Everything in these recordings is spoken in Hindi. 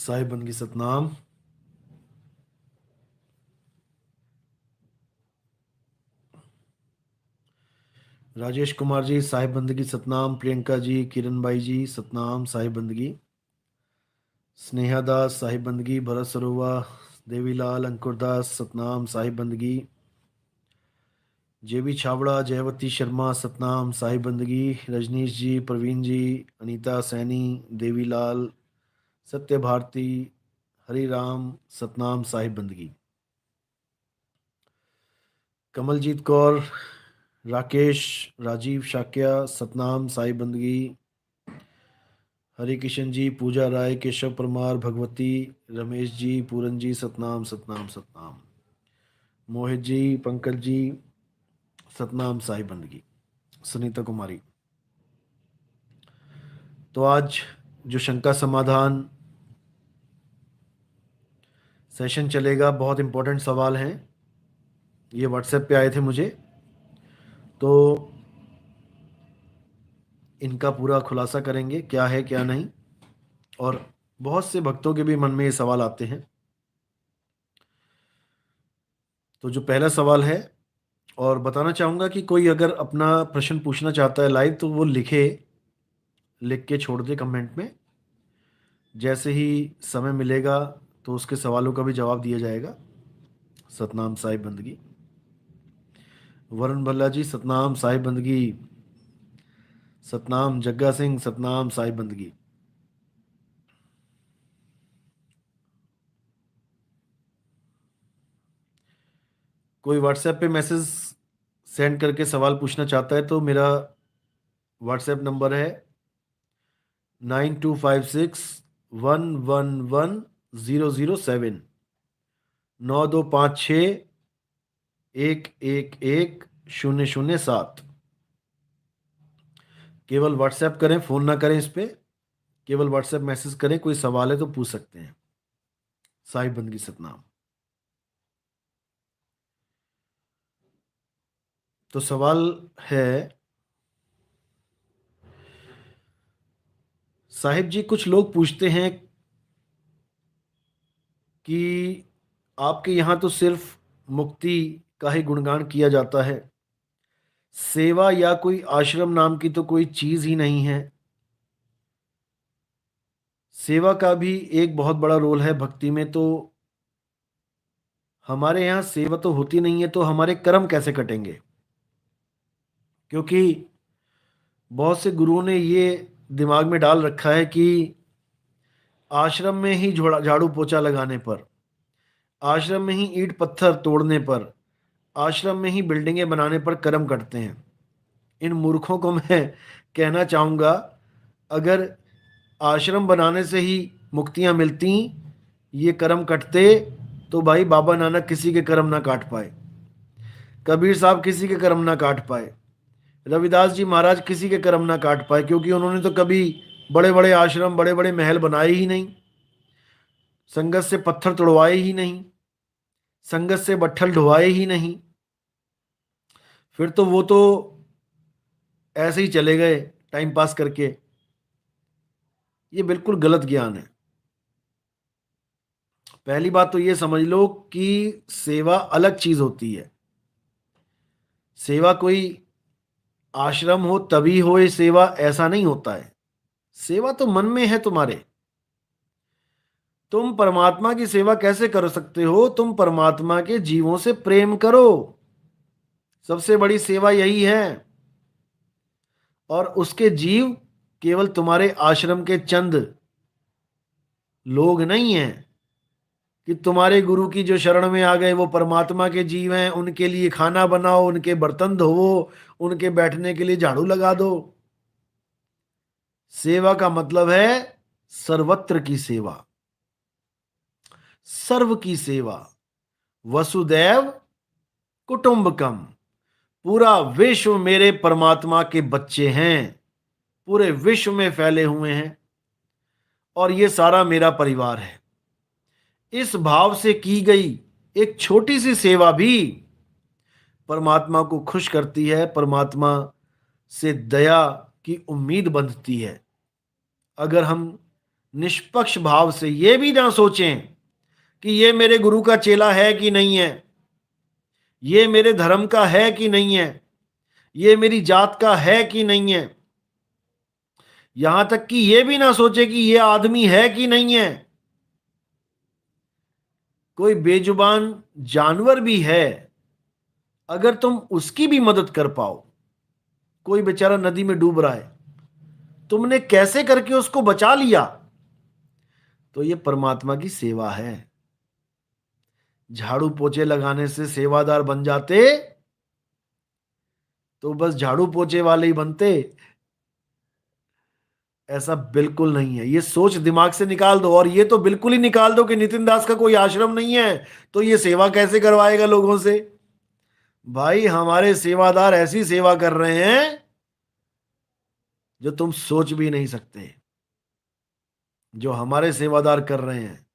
साहिब बंदगी सतनाम। राजेश कुमार जी साहिब बंदगी सतनाम। प्रियंका जी, किरण भाई जी सतनाम साहिब बंदगी। स्नेहा दास साहिब बंदगी। भरत सरोवा, देवीलाल, अंकुरदास सतनाम साहिब बंदगी। जेबी छाबड़ा, जयवती शर्मा सतनाम साहिब बंदगी। रजनीश जी, प्रवीण जी, अनीता सैनी, देवीलाल, सत्य भारती, हरिराम सतनाम साहिब बंदगी। कमलजीत कौर, राकेश, राजीव शाक्या सतनाम साहिब बंदगी। हरि किशन जी, पूजा राय, केशव परमार, भगवती, रमेश जी, पूरन जी सतनाम सतनाम सतनाम। मोहित जी, पंकज जी सतनाम साहिब बंदगी। सुनीता कुमारी। तो आज जो शंका समाधान सेशन चलेगा, बहुत इंपॉर्टेंट सवाल हैं। ये व्हाट्सएप पे आए थे मुझे, तो इनका पूरा खुलासा करेंगे क्या है क्या नहीं। और बहुत से भक्तों के भी मन में ये सवाल आते हैं। तो जो पहला सवाल है, और बताना चाहूँगा कि कोई अगर अपना प्रश्न पूछना चाहता है लाइव तो वो लिखे, लिख के छोड़ दे कमेंट में। जैसे ही समय मिलेगा तो उसके सवालों का भी जवाब दिया जाएगा। सतनाम साहिब बंदगी। वरुण भल्ला जी सतनाम साहिब बंदगी। सतनाम जग्गा सिंह सतनाम साहिब बंदगी। कोई व्हाट्सएप पे मैसेज सेंड करके सवाल पूछना चाहता है तो मेरा व्हाट्सएप नंबर है 9256111007, 9256111007। केवल व्हाट्सएप करें, फोन ना करें इस पे। केवल व्हाट्सएप मैसेज करें, कोई सवाल है तो पूछ सकते हैं। साहिब बंदगी सतनाम। तो सवाल है, साहिब जी कुछ लोग पूछते हैं कि आपके यहाँ तो सिर्फ मुक्ति का ही गुणगान किया जाता है, सेवा या कोई आश्रम नाम की तो कोई चीज ही नहीं है। सेवा का भी एक बहुत बड़ा रोल है भक्ति में, तो हमारे यहाँ सेवा तो होती नहीं है, तो हमारे कर्म कैसे कटेंगे? क्योंकि बहुत से गुरुओं ने ये दिमाग में डाल रखा है कि आश्रम में ही झाड़ू पोछा लगाने पर, आश्रम में ही ईंट पत्थर तोड़ने पर, आश्रम में ही बिल्डिंगें बनाने पर कर्म कटते हैं। इन मूर्खों को मैं कहना चाहूँगा, अगर आश्रम बनाने से ही मुक्तियाँ मिलती, ये कर्म कटते, तो भाई बाबा नानक किसी के कर्म ना काट पाए, कबीर साहब किसी के कर्म ना काट पाए, रविदास जी महाराज किसी के कर्म ना काट पाए, क्योंकि उन्होंने तो कभी बड़े बड़े आश्रम, बड़े बड़े महल बनाए ही नहीं, संगत से पत्थर तोड़वाए ही नहीं, संगत से बट्ठल ढुवाए ही नहीं। फिर तो वो तो ऐसे ही चले गए टाइम पास करके। ये बिल्कुल गलत ज्ञान है। पहली बात तो ये समझ लो कि सेवा अलग चीज होती है। सेवा कोई आश्रम हो तभी हो ये सेवा, ऐसा नहीं होता है। सेवा तो मन में है तुम्हारे। तुम परमात्मा की सेवा कैसे कर सकते हो? तुम परमात्मा के जीवों से प्रेम करो, सबसे बड़ी सेवा यही है। और उसके जीव केवल तुम्हारे आश्रम के चंद लोग नहीं हैं कि तुम्हारे गुरु की जो शरण में आ गए वो परमात्मा के जीव हैं, उनके लिए खाना बनाओ, उनके बर्तन धोवो, उनके बैठने के लिए झाड़ू लगा दो। सेवा का मतलब है सर्वत्र की सेवा, सर्व की सेवा। वसुदैव कुटुंबकम, पूरा विश्व मेरे परमात्मा के बच्चे हैं, पूरे विश्व में फैले हुए हैं और ये सारा मेरा परिवार है। इस भाव से की गई एक छोटी सी सेवा भी परमात्मा को खुश करती है, परमात्मा से दया की उम्मीद बंधती है। अगर हम निष्पक्ष भाव से, ये भी ना सोचें कि ये मेरे गुरु का चेला है कि नहीं है, ये मेरे धर्म का है कि नहीं है, ये मेरी जात का है कि नहीं है। यहां तक कि ये भी ना सोचे कि ये आदमी है कि नहीं है। कोई बेजुबान जानवर भी है, अगर तुम उसकी भी मदद कर पाओ, कोई बेचारा नदी में डूब रहा है, तुमने कैसे करके उसको बचा लिया, तो ये परमात्मा की सेवा है। झाड़ू पोछे लगाने से सेवादार बन जाते तो बस झाड़ू पोछे वाले ही बनते, ऐसा बिल्कुल नहीं है। ये सोच दिमाग से निकाल दो, और ये तो बिल्कुल ही निकाल दो कि नितिन दास का कोई आश्रम नहीं है तो ये सेवा कैसे करवाएगा लोगों से। भाई हमारे सेवादार ऐसी सेवा कर रहे हैं जो तुम सोच भी नहीं सकते। जो हमारे सेवादार कर रहे हैं,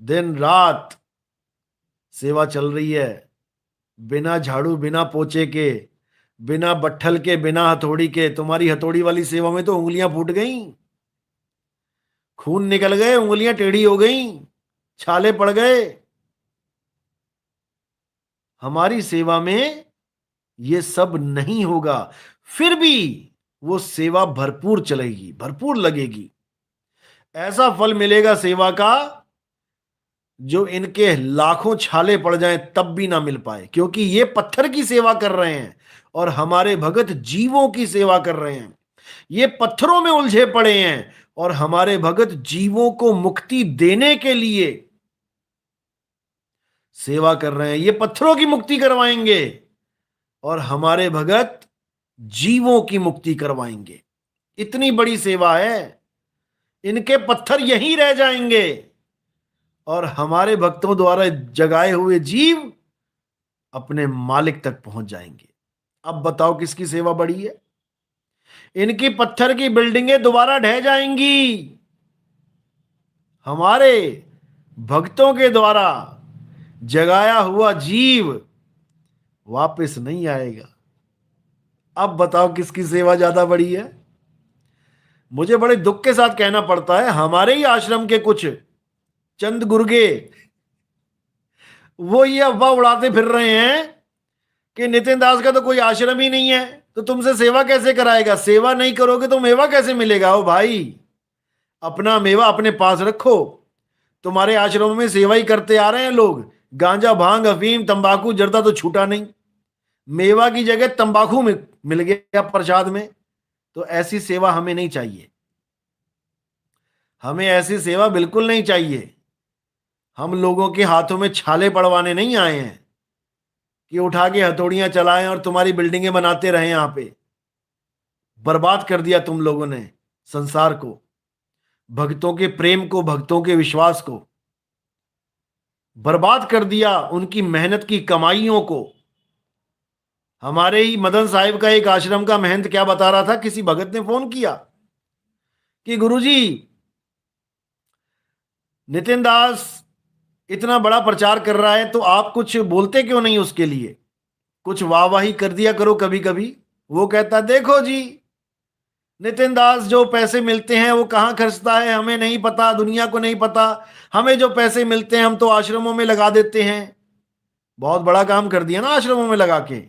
दिन रात सेवा चल रही है, बिना झाड़ू बिना पोछे के, बिना बट्ठल के, बिना हथौड़ी के। तुम्हारी हथौड़ी वाली सेवा में तो उंगलियां फूट गई, खून निकल गए, उंगलियां टेढ़ी हो गई, छाले पड़ गए। हमारी सेवा में ये सब नहीं होगा, फिर भी वो सेवा भरपूर चलेगी, भरपूर लगेगी। ऐसा फल मिलेगा सेवा का जो इनके लाखों छाले पड़ जाएं तब भी ना मिल पाए, क्योंकि ये पत्थर की सेवा कर रहे हैं और हमारे भगत जीवों की सेवा कर रहे हैं। ये पत्थरों में उलझे पड़े हैं और हमारे भगत जीवों को मुक्ति देने के लिए सेवा कर रहे हैं। ये पत्थरों की मुक्ति करवाएंगे और हमारे भगत जीवों की मुक्ति करवाएंगे। इतनी बड़ी सेवा है। इनके पत्थर यहीं रह जाएंगे और हमारे भक्तों द्वारा जगाए हुए जीव अपने मालिक तक पहुंच जाएंगे। अब बताओ किसकी सेवा बड़ी है। इनकी पत्थर की बिल्डिंगें दोबारा ढह जाएंगी, हमारे भक्तों के द्वारा जगाया हुआ जीव वापस नहीं आएगा। अब बताओ किसकी सेवा ज्यादा बड़ी है। मुझे बड़े दुख के साथ कहना पड़ता है, हमारे ही आश्रम के कुछ चंद गुर्गे वो ये अफवाह उड़ाते फिर रहे हैं कि नितिन दास का तो कोई आश्रम ही नहीं है, तो तुमसे सेवा कैसे कराएगा। सेवा नहीं करोगे तो मेवा कैसे मिलेगा। ओ भाई, अपना मेवा अपने पास रखो। तुम्हारे आश्रमों में सेवा ही करते आ रहे हैं लोग, गांजा भांग अफीम तंबाकू जर्दा तो छूटा नहीं। मेवा की जगह तंबाकू में मिल गया प्रसाद में। तो ऐसी सेवा हमें नहीं चाहिए, हमें ऐसी सेवा बिल्कुल नहीं चाहिए। हम लोगों के हाथों में छाले पड़वाने नहीं आए हैं कि उठा के हथौड़ियां चलाएं और तुम्हारी बिल्डिंगें बनाते रहे। यहां पे बर्बाद कर दिया तुम लोगों ने संसार को, भक्तों के प्रेम को, भक्तों के विश्वास को बर्बाद कर दिया, उनकी मेहनत की कमाइयों को। हमारे ही मदन साहिब का एक आश्रम का महंत क्या बता रहा था, किसी भगत ने फोन किया कि गुरुजी, नितिन दास इतना बड़ा प्रचार कर रहा है तो आप कुछ बोलते क्यों नहीं उसके लिए, कुछ वाहवाही कर दिया करो कभी कभी। वो कहता, देखो जी, नितिन दास जो पैसे मिलते हैं वो कहां खर्चता है हमें नहीं पता, दुनिया को नहीं पता। हमें जो पैसे मिलते हैं हम तो आश्रमों में लगा देते हैं। बहुत बड़ा काम कर दिया ना आश्रमों में लगा के।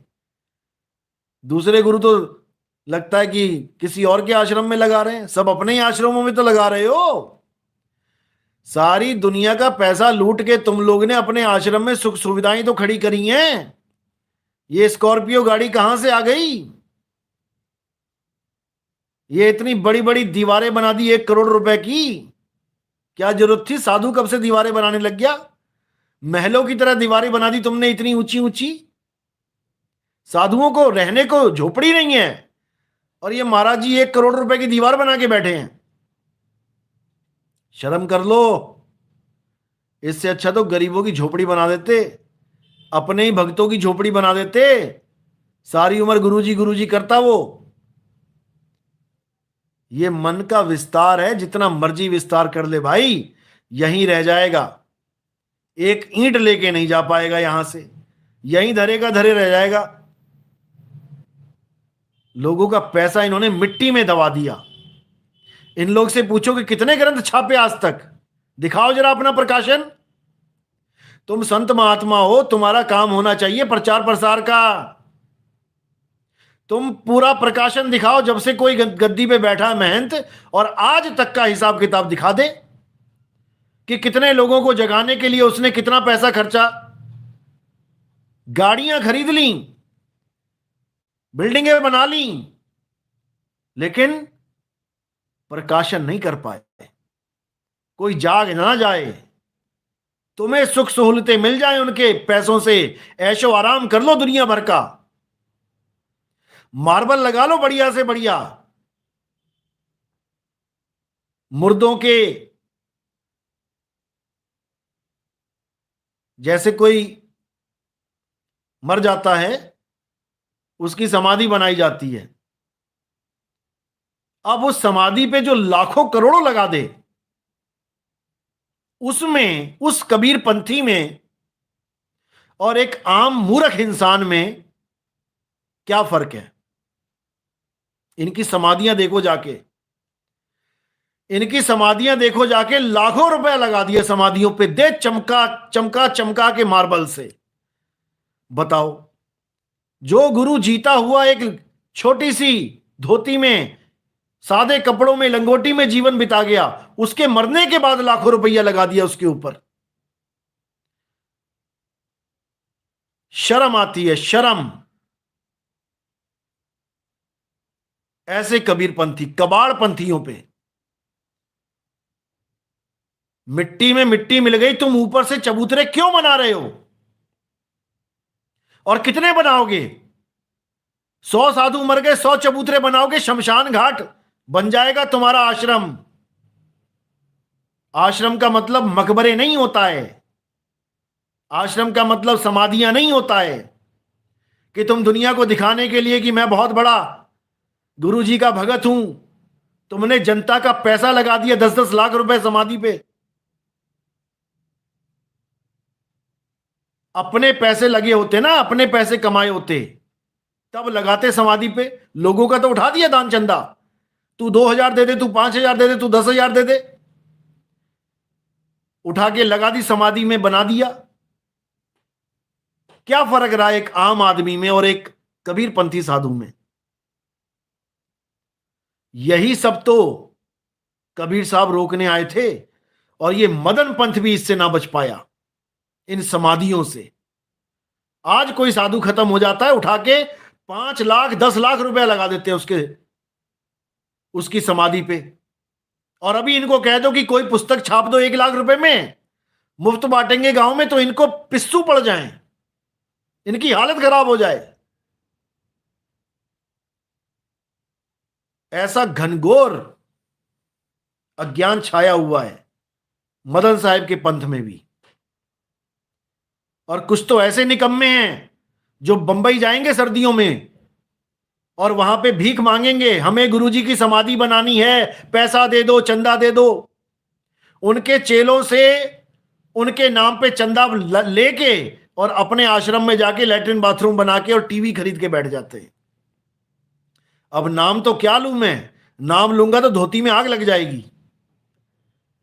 दूसरे गुरु तो लगता है कि किसी और के आश्रम में लगा रहे हैं, सब अपने ही आश्रमों में तो लगा रहे हो। सारी दुनिया का पैसा लूट के तुम लोग ने अपने आश्रम में सुख सुविधाएं तो खड़ी करी हैं। ये स्कॉर्पियो गाड़ी कहां से आ गई, ये इतनी बड़ी बड़ी दीवारें बना दी 1 करोड़ रुपए की, क्या जरूरत थी। साधु कब से दीवारें बनाने लग गया, महलों की तरह दीवारें बना दी तुमने इतनी ऊंची ऊंची। साधुओं को रहने को झोपड़ी नहीं है और ये महाराज जी 1 करोड़ रुपए की दीवार बना के बैठे हैं। शर्म कर लो। इससे अच्छा तो गरीबों की झोपड़ी बना देते, अपने ही भक्तों की झोपड़ी बना देते। सारी उम्र गुरुजी गुरुजी करता वो। ये मन का विस्तार है, जितना मर्जी विस्तार कर ले भाई, यहीं रह जाएगा। एक ईंट लेके नहीं जा पाएगा यहां से, यहीं धरे का धरे रह जाएगा। लोगों का पैसा इन्होंने मिट्टी में दबा दिया। इन लोग से पूछो कि कितने ग्रंथ छापे आज तक, दिखाओ जरा अपना प्रकाशन। तुम संत महात्मा हो, तुम्हारा काम होना चाहिए प्रचार प्रसार का। तुम पूरा प्रकाशन दिखाओ, जब से कोई गद्दी पे बैठा है महंत, और आज तक का हिसाब किताब दिखा दे कि कितने लोगों को जगाने के लिए उसने कितना पैसा खर्चा, गाड़ियां खरीद ली, बिल्डिंगें बना ली, लेकिन प्रकाशन नहीं कर पाए। कोई जाग ना जाए, तुम्हें सुख सहूलतें मिल जाए उनके पैसों से, ऐशो आराम कर लो दुनिया भर का, मार्बल लगा लो बढ़िया से बढ़िया, मुर्दों के जैसे कोई मर जाता है उसकी समाधि बनाई जाती है। अब उस समाधि पे जो लाखों करोड़ों लगा दे, उसमें, उस कबीर पंथी में और एक आम मूर्ख इंसान में क्या फर्क है? इनकी समाधियां देखो जाके, इनकी समाधियां देखो जाके, लाखों रुपया लगा दिए समाधियों पे, दे चमका चमका चमका के मार्बल से। बताओ, जो गुरु जीता हुआ एक छोटी सी धोती में, सादे कपड़ों में, लंगोटी में जीवन बिता गया, उसके मरने के बाद लाखों रुपया लगा दिया उसके ऊपर। शर्म आती है, शर्म। ऐसे कबीरपंथी, कबाड़ पंथियों पे मिट्टी में मिट्टी मिल गई, तुम ऊपर से चबूतरे क्यों बना रहे हो? और कितने बनाओगे? 100 साधु मर गए, 100 चबूतरे बनाओगे, शमशान घाट बन जाएगा तुम्हारा आश्रम। आश्रम का मतलब मकबरे नहीं होता है, आश्रम का मतलब समाधियां नहीं होता है कि तुम दुनिया को दिखाने के लिए कि मैं बहुत बड़ा गुरु जी का भगत हूं। तुमने जनता का पैसा लगा दिया, 10-10 लाख रुपए समाधि पे। अपने पैसे लगे होते ना, अपने पैसे कमाए होते, तब लगाते समाधि पे। लोगों का तो उठा दिया दान चंदा, तू 2,000 दे दे, तू 5,000 दे दे, तू 10,000 दे दे, उठा के लगा दी समाधि में, बना दिया। क्या फर्क रहा एक आम आदमी में और एक कबीरपंथी साधु में? यही सब तो कबीर साहब रोकने आए थे, और ये मदन पंथ भी इससे ना बच पाया, इन समाधियों से। आज कोई साधु खत्म हो जाता है, उठा के 5 लाख 10 लाख रुपया लगा देते हैं उसकी समाधि पे। और अभी इनको कह दो कि कोई पुस्तक छाप दो 1 लाख रुपए में, मुफ्त बांटेंगे गांव में, तो इनको पिस्सू पड़ जाएं, इनकी हालत खराब हो जाए। ऐसा घनघोर अज्ञान छाया हुआ है मदन साहब के पंथ में भी। और कुछ तो ऐसे निकम्मे हैं जो बंबई जाएंगे सर्दियों में और वहां पे भीख मांगेंगे, हमें गुरुजी की समाधि बनानी है, पैसा दे दो, चंदा दे दो। उनके चेलों से उनके नाम पे चंदा लेके और अपने आश्रम में जाके लैट्रिन बाथरूम बना के और टीवी खरीद के बैठ जाते हैं। अब नाम तो क्या लूं मैं, नाम लूंगा तो धोती में आग लग जाएगी।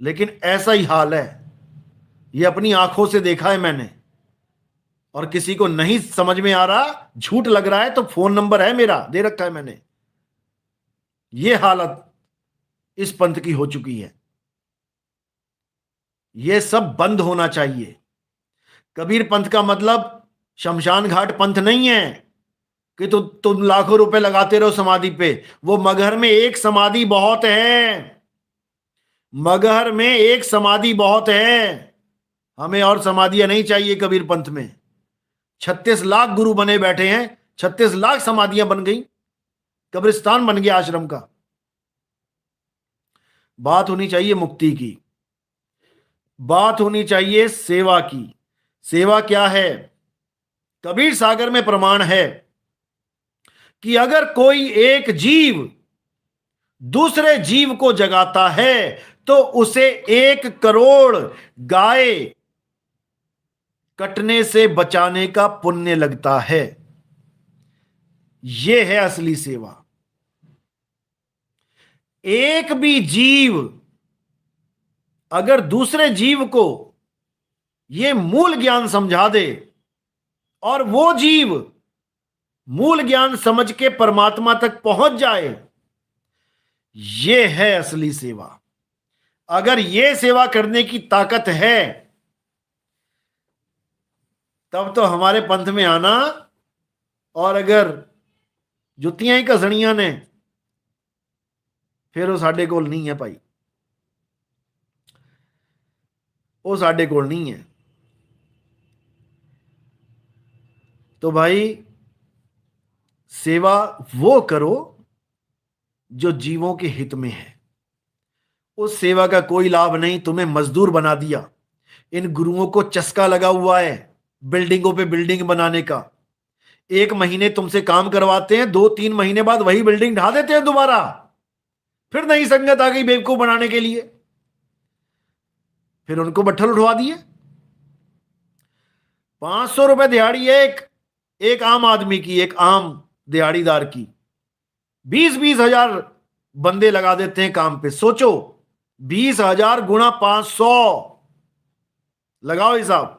लेकिन ऐसा ही हाल है, ये अपनी आंखों से देखा है मैंने। और किसी को नहीं समझ में आ रहा, झूठ लग रहा है, तो फोन नंबर है मेरा, दे रखा है मैंने। ये हालत इस पंथ की हो चुकी है। ये सब बंद होना चाहिए। कबीर पंथ का मतलब शमशान घाट पंथ नहीं है कि तुम लाखों रुपए लगाते रहो समाधि पे। वो मगहर में एक समाधि बहुत है, मगहर में एक समाधि बहुत है। हमें और समाधियां नहीं चाहिए कबीर पंथ में। 36 लाख गुरु बने बैठे हैं, 36 लाख समाधियां बन गई, कब्रिस्तान बन गया आश्रम का। बात होनी चाहिए मुक्ति की, बात होनी चाहिए सेवा की। सेवा क्या है? कबीर सागर में प्रमाण है कि अगर कोई एक जीव दूसरे जीव को जगाता है तो उसे 1 करोड़ गाय कटने से बचाने का पुण्य लगता है। यह है असली सेवा। एक भी जीव अगर दूसरे जीव को यह मूल ज्ञान समझा दे और वो जीव मूल ज्ञान समझ के परमात्मा तक पहुंच जाए, यह है असली सेवा। अगर यह सेवा करने की ताकत है, तब तो हमारे पंथ में आना। और अगर जुत्तियां ही घसणियां ने, फिर वो साडे कोल नहीं है भाई, वो साडे कोल नहीं है। तो भाई, सेवा वो करो जो जीवों के हित में है। उस सेवा का कोई लाभ नहीं, तुम्हें मजदूर बना दिया। इन गुरुओं को चस्का लगा हुआ है बिल्डिंगों पे बिल्डिंग बनाने का। 1 महीने तुमसे काम करवाते हैं, 2-3 महीने बाद वही बिल्डिंग ढा देते हैं दोबारा। फिर नई संगत आ गई बेवकूफ बनाने के लिए, फिर उनको बट्ठल उठवा दिए। 500 रुपए दिहाड़ी है एक आम आदमी की, एक आम दिहाड़ीदार की। 20-20 हजार बंदे लगा देते हैं काम पे। सोचो, 20,000 गुणा 500, लगाओ हिसाब।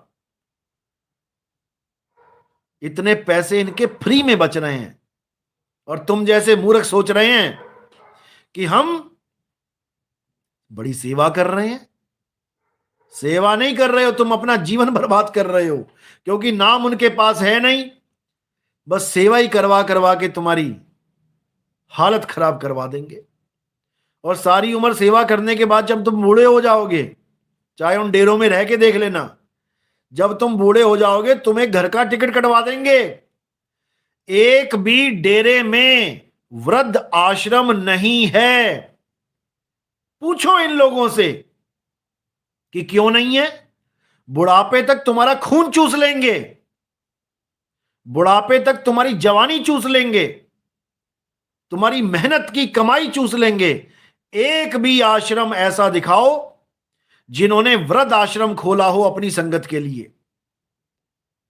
इतने पैसे इनके फ्री में बच रहे हैं, और तुम जैसे मूर्ख सोच रहे हैं कि हम बड़ी सेवा कर रहे हैं। सेवा नहीं कर रहे हो, तुम अपना जीवन बर्बाद कर रहे हो, क्योंकि नाम उनके पास है नहीं। बस सेवा ही करवा करवा के तुम्हारी हालत खराब करवा देंगे। और सारी उम्र सेवा करने के बाद जब तुम बूढ़े हो जाओगे, चाहे उन डेरों में रह के देख लेना, जब तुम बूढ़े हो जाओगे तुम्हें घर का टिकट कटवा देंगे। एक भी डेरे में वृद्ध आश्रम नहीं है। पूछो इन लोगों से कि क्यों नहीं है। बुढ़ापे तक तुम्हारा खून चूस लेंगे, बुढ़ापे तक तुम्हारी जवानी चूस लेंगे, तुम्हारी मेहनत की कमाई चूस लेंगे। एक भी आश्रम ऐसा दिखाओ जिन्होंने वृद्ध आश्रम खोला हो अपनी संगत के लिए,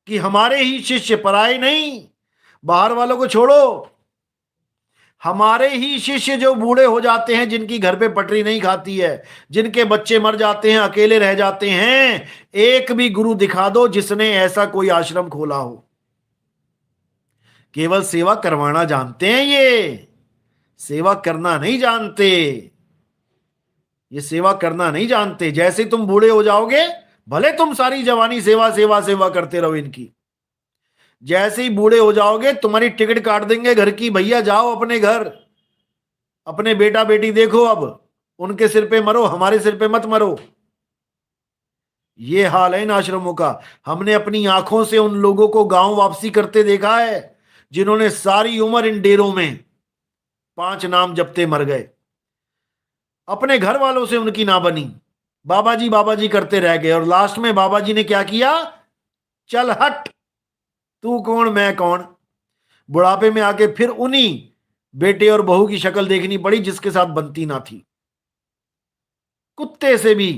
कि हमारे ही शिष्य, पराये नहीं, बाहर वालों को छोड़ो, हमारे ही शिष्य जो बूढ़े हो जाते हैं, जिनकी घर पे पटरी नहीं खाती है, जिनके बच्चे मर जाते हैं, अकेले रह जाते हैं, एक भी गुरु दिखा दो जिसने ऐसा कोई आश्रम खोला हो। केवल सेवा करवाना जानते हैं, ये सेवा करना नहीं जानते। ये सेवा करना नहीं जानते। जैसे तुम बूढ़े हो जाओगे, भले तुम सारी जवानी सेवा सेवा सेवा करते रहो इनकी, जैसे ही बूढ़े हो जाओगे तुम्हारी टिकट काट देंगे घर की। भैया जाओ अपने घर, अपने बेटा बेटी देखो, अब उनके सिर पे मरो, हमारे सिर पे मत मरो। ये हाल है इन आश्रमों का। हमने अपनी आंखों से उन लोगों को गांव वापसी करते देखा है, जिन्होंने सारी उम्र इन डेरों में 5 नाम जपते मर गए। अपने घर वालों से उनकी ना बनी, बाबा जी करते रह गए। और लास्ट में बाबा जी ने क्या किया? चल हट, तू कौन मैं कौन। बुढ़ापे में आके फिर उन्हीं बेटे और बहू की शक्ल देखनी पड़ी जिसके साथ बनती ना थी। कुत्ते से भी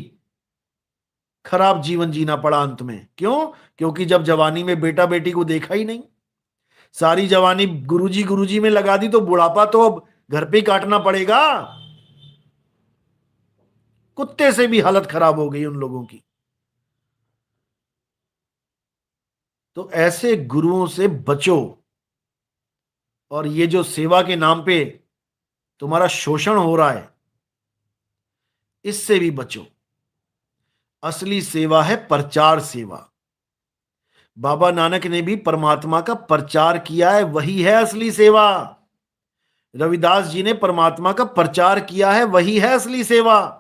खराब जीवन जीना पड़ा अंत में। क्यों? क्योंकि जब जवानी में बेटा बेटी को देखा ही नहीं, सारी जवानी गुरुजी में लगा दी, तो बुढ़ापा तो अब घर पे ही काटना पड़ेगा। कुत्ते से भी हालत खराब हो गई उन लोगों की। तो ऐसे गुरुओं से बचो, और ये जो सेवा के नाम पे तुम्हारा शोषण हो रहा है, इससे भी बचो। असली सेवा है प्रचार सेवा। बाबा नानक ने भी परमात्मा का प्रचार किया है, वही है असली सेवा। रविदास जी ने परमात्मा का प्रचार किया है, वही है असली सेवा।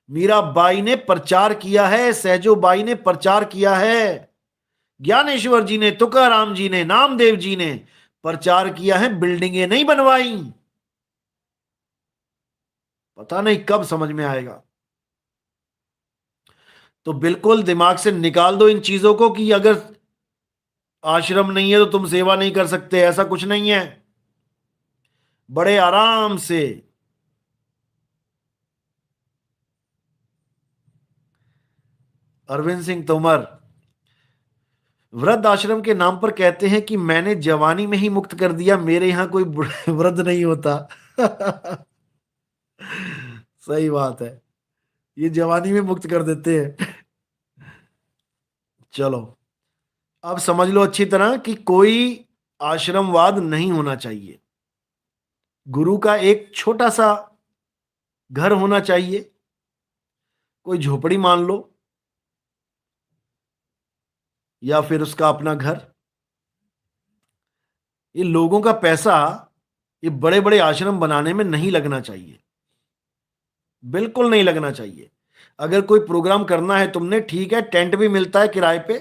मीराबाई ने प्रचार किया है, सहजो बाई ने प्रचार किया है, ज्ञानेश्वर जी ने, तुकाराम जी ने, नामदेव जी ने प्रचार किया है, बिल्डिंगें नहीं बनवाई। पता नहीं कब समझ में आएगा। तो बिल्कुल दिमाग से निकाल दो इन चीजों को कि अगर आश्रम नहीं है तो तुम सेवा नहीं कर सकते। ऐसा कुछ नहीं है। बड़े आराम से अरविंद सिंह तोमर वृद्ध आश्रम के नाम पर कहते हैं कि मैंने जवानी में ही मुक्त कर दिया, मेरे यहां कोई वृद्ध नहीं होता। सही बात है, ये जवानी में मुक्त कर देते हैं। चलो, अब समझ लो अच्छी तरह कि कोई आश्रमवाद नहीं होना चाहिए। गुरु का एक छोटा सा घर होना चाहिए, कोई झोपड़ी मान लो, या फिर उसका अपना घर। ये लोगों का पैसा ये बड़े बड़े आश्रम बनाने में नहीं लगना चाहिए, बिल्कुल नहीं लगना चाहिए। अगर कोई प्रोग्राम करना है तुमने, ठीक है, टेंट भी मिलता है किराए पे,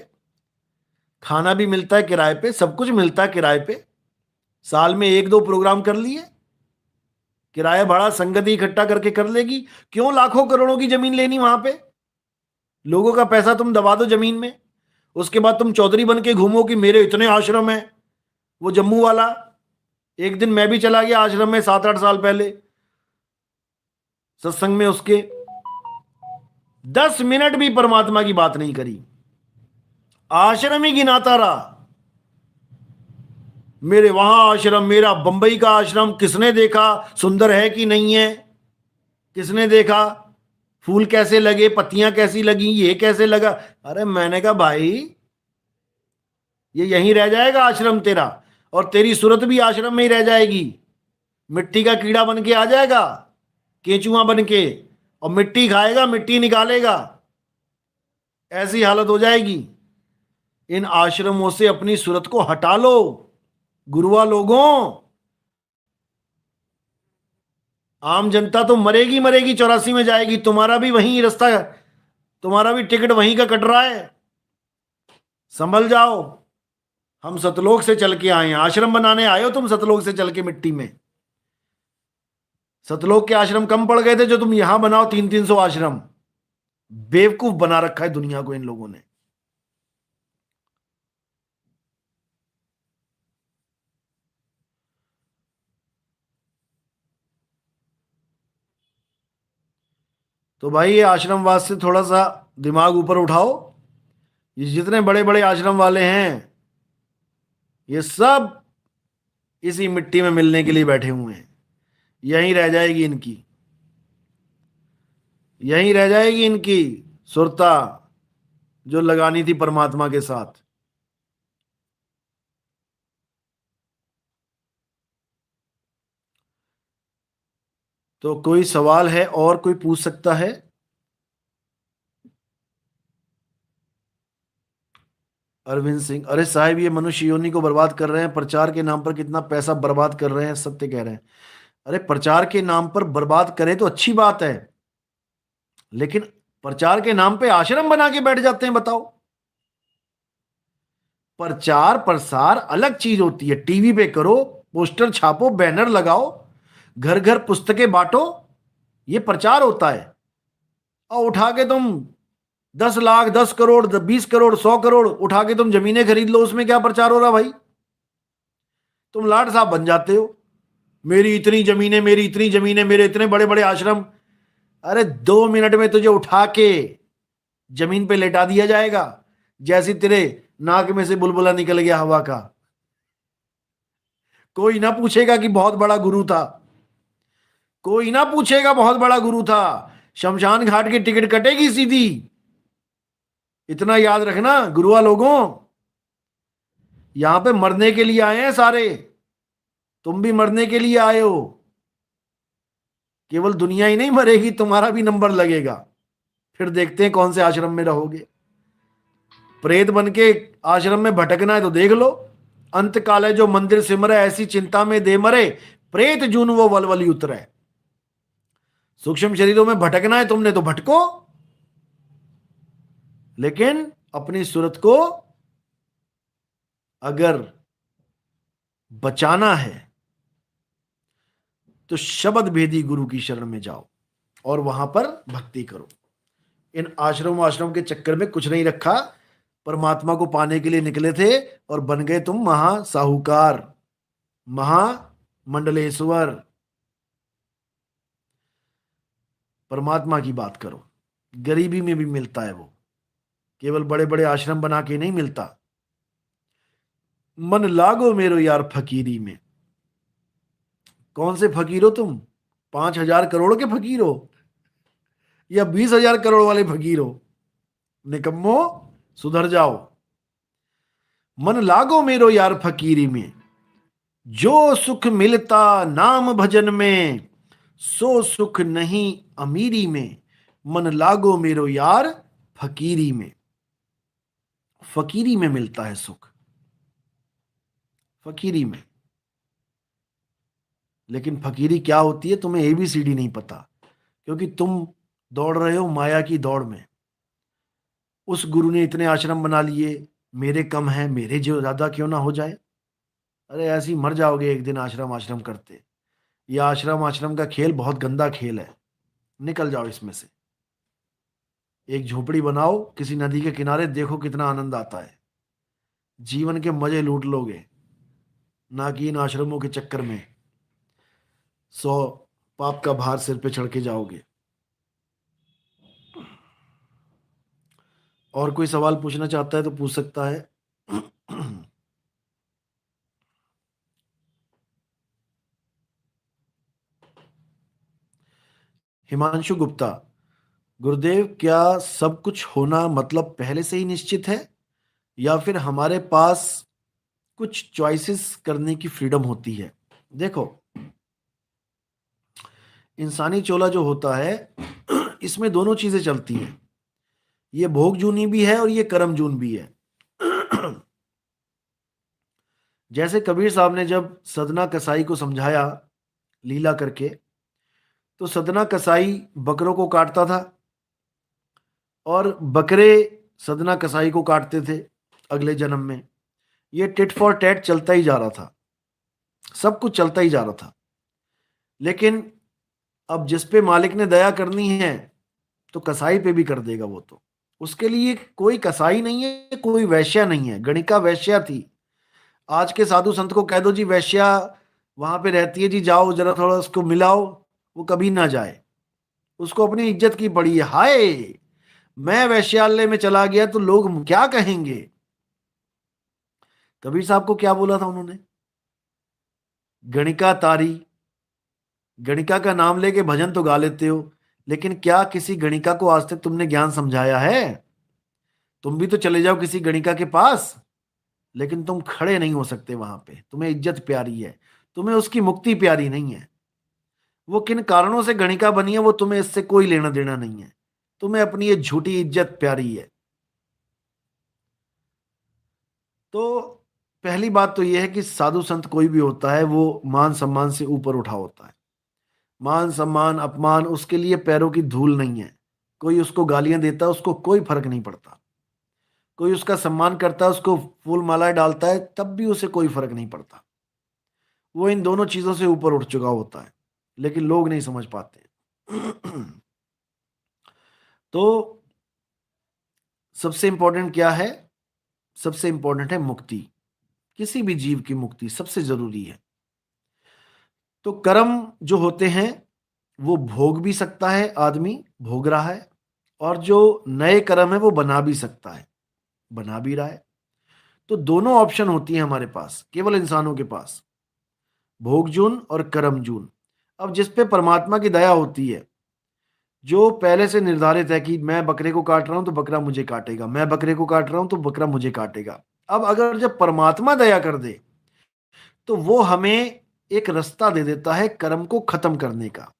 खाना भी मिलता है किराए पे, सब कुछ मिलता है किराए पे। साल में एक दो प्रोग्राम कर लिए, किराया भाड़ा संगति इकट्ठा करके कर लेगी। क्यों लाखों करोड़ों की जमीन लेनी वहां पे? लोगों का पैसा तुम दबा दो जमीन में, उसके बाद तुम चौधरी बन के घूमो कि मेरे इतने आश्रम है। वो जम्मू वाला, एक दिन मैं भी चला गया आश्रम में 7-8 साल पहले, सत्संग में उसके 10 मिनट भी परमात्मा की बात नहीं करी, आश्रम ही गिनाता रहा। मेरे वहां आश्रम, मेरा बंबई का आश्रम किसने देखा, सुंदर है कि नहीं है, किसने देखा, फूल कैसे लगे, पत्तियां कैसी लगी, ये कैसे लगा। अरे मैंने कहा भाई, ये यहीं रह जाएगा आश्रम तेरा, और तेरी सूरत भी आश्रम में ही रह जाएगी। मिट्टी का कीड़ा बन के आ जाएगा, केचुआ बन के, और मिट्टी खाएगा, मिट्टी निकालेगा, ऐसी हालत हो जाएगी। इन आश्रमों से अपनी सूरत को हटा लो गुरुआ लोगों। आम जनता तो मरेगी मरेगी, 84 में जाएगी, तुम्हारा भी वही रास्ता, तुम्हारा भी टिकट वहीं का कट रहा है। संभल जाओ। हम सतलोक से चल के आए हैं, आश्रम बनाने आए हो तुम सतलोक से चल के मिट्टी में। सतलोक के आश्रम कम पड़ गए थे जो तुम यहां बनाओ 300-300 आश्रम। बेवकूफ बना रखा है दुनिया को इन लोगों ने। तो भाई ये आश्रमवाद से थोड़ा सा दिमाग ऊपर उठाओ। ये जितने बड़े बड़े आश्रम वाले हैं, ये सब इसी मिट्टी में मिलने के लिए बैठे हुए हैं। यहीं रह जाएगी इनकी, यहीं रह जाएगी इनकी सुरता जो लगानी थी परमात्मा के साथ। तो कोई सवाल है और कोई पूछ सकता है? अरविंद सिंह, अरे साहब ये मनुष्य योनि को बर्बाद कर रहे हैं, प्रचार के नाम पर कितना पैसा बर्बाद कर रहे हैं, सत्य कह रहे हैं। अरे प्रचार के नाम पर बर्बाद करें तो अच्छी बात है, लेकिन प्रचार के नाम पे आश्रम बना के बैठ जाते हैं, बताओ। प्रचार प्रसार अलग चीज होती है। टीवी पे करो, पोस्टर छापो, बैनर लगाओ, घर घर पुस्तकें बांटो, ये प्रचार होता है। और उठा के तुम 10 लाख, 10 करोड़, 20 करोड़, 100 करोड़ उठा के तुम जमीनें खरीद लो, उसमें क्या प्रचार हो रहा भाई? तुम लाट साहब बन जाते हो, मेरी इतनी जमीनें, मेरी इतनी जमीनें, मेरे इतने बड़े बड़े आश्रम। अरे 2 मिनट में तुझे उठा के जमीन पे लेटा दिया जाएगा, जैसे तेरे नाक में से बुलबुला निकल गया हवा का। कोई ना पूछेगा कि बहुत बड़ा गुरु था, कोई ना पूछेगा बहुत बड़ा गुरु था। शमशान घाट की टिकट कटेगी सीधी। इतना याद रखना गुरुआ लोगों, यहां पे मरने के लिए आए हैं सारे, तुम भी मरने के लिए आए हो। केवल दुनिया ही नहीं मरेगी, तुम्हारा भी नंबर लगेगा। फिर देखते हैं कौन से आश्रम में रहोगे। प्रेत बन के आश्रम में भटकना है तो देख लो, अंत काले जो मंदिर सिमरे, ऐसी चिंता में दे मरे, प्रेत जून वो वलवली उतरे। सूक्ष्म शरीरों में भटकना है तुमने तो भटको, लेकिन अपनी सूरत को अगर बचाना है तो शब्द भेदी गुरु की शरण में जाओ और वहां पर भक्ति करो। इन आश्रम के चक्कर में कुछ नहीं रखा। परमात्मा को पाने के लिए निकले थे और बन गए तुम महासाहूकार, महामंडलेश्वर। परमात्मा की बात करो, गरीबी में भी मिलता है वो, केवल बड़े बड़े आश्रम बना के नहीं मिलता। मन लागो मेरो यार फकीरी में। कौन से फकीर हो तुम? 5,000 करोड़ के फकीर हो? या 20,000 करोड़ वाले फकीर हो। निकम्मो, सुधर जाओ। मन लागो मेरो यार फकीरी में, जो सुख मिलता नाम भजन में, सो सुख नहीं अमीरी में। मन लागो मेरो यार फकीरी में। फकीरी में मिलता है सुख, फकीरी में। लेकिन फकीरी क्या होती है तुम्हें ABCD नहीं पता, क्योंकि तुम दौड़ रहे हो माया की दौड़ में। उस गुरु ने इतने आश्रम बना लिए, मेरे कम है, मेरे जो ज्यादा क्यों ना हो जाए। अरे ऐसे ही मर जाओगे एक दिन आश्रम आश्रम करते। यह आश्रम आश्रम का खेल बहुत गंदा खेल है, निकल जाओ इसमें से। एक झोपड़ी बनाओ किसी नदी के किनारे, देखो कितना आनंद आता है। जीवन के मजे लूट लोगे, ना कि इन आश्रमों के चक्कर में 100 पाप का भार सिर पे चढ़ के जाओगे। और कोई सवाल पूछना चाहता है तो पूछ सकता है। हिमांशु गुप्ता, गुरुदेव क्या सब कुछ होना मतलब पहले से ही निश्चित है, या फिर हमारे पास कुछ चॉइसेस करने की फ्रीडम होती है? देखो, इंसानी चोला जो होता है इसमें दोनों चीजें चलती हैं। ये भोग जूनी भी है और ये कर्म जून भी है। जैसे कबीर साहब ने जब सदना कसाई को समझाया लीला करके, तो सदना कसाई बकरों को काटता था और बकरे सदना कसाई को काटते थे अगले जन्म में। ये टिट फॉर टैट चलता ही जा रहा था, सब कुछ चलता ही जा रहा था। लेकिन अब जिस पे मालिक ने दया करनी है तो कसाई पे भी कर देगा वो। तो उसके लिए कोई कसाई नहीं है, कोई वैश्या नहीं है। गणिका वैश्या थी। आज के साधु संत को कह दो जी वैश्या वहां पे रहती है जी, जाओ जरा थोड़ा उसको मिलाओ, वो कभी ना जाए। उसको अपनी इज्जत की पड़ी है। हाय, मैं वैश्यालय में चला गया तो लोग क्या कहेंगे। कबीर साहब को क्या बोला था उन्होंने? गणिका तारी। गणिका का नाम लेके भजन तो गा लेते हो, लेकिन क्या किसी गणिका को आज तक तुमने ज्ञान समझाया है? तुम भी तो चले जाओ किसी गणिका के पास, लेकिन तुम खड़े नहीं हो सकते वहां पे। तुम्हें इज्जत प्यारी है, तुम्हें उसकी मुक्ति प्यारी नहीं है। वो किन कारणों से गणिका बनी है वो तुम्हें इससे कोई लेना देना नहीं है। तुम्हें अपनी ये झूठी इज्जत प्यारी है। तो पहली बात तो यह है कि साधु संत कोई भी होता है वो मान सम्मान से ऊपर उठा होता है। मान सम्मान अपमान उसके लिए पैरों की धूल नहीं है। कोई उसको गालियां देता है उसको कोई फर्क नहीं पड़ता। कोई उसका सम्मान करता है, उसको फूल मालाएं डालता है, तब भी उसे कोई फर्क नहीं पड़ता। वो इन दोनों चीजों से ऊपर उठ चुका होता है, लेकिन लोग नहीं समझ पाते। तो सबसे इंपॉर्टेंट क्या है? सबसे इंपॉर्टेंट है मुक्ति। किसी भी जीव की मुक्ति सबसे जरूरी है। तो कर्म जो होते हैं वो भोग भी सकता है, आदमी भोग रहा है, और जो नए कर्म है वो बना भी सकता है, बना भी रहा है। तो दोनों ऑप्शन होती है हमारे पास, केवल इंसानों के पास, भोग जून और कर्म जून। अब जिस पे परमात्मा की दया होती है, जो पहले से निर्धारित है कि मैं बकरे को काट रहा हूं तो बकरा मुझे काटेगा, मैं बकरे को काट रहा हूं तो बकरा मुझे काटेगा। अब अगर जब परमात्मा दया कर दे तो वो हमें एक रास्ता दे देता है कर्म को खत्म करने का।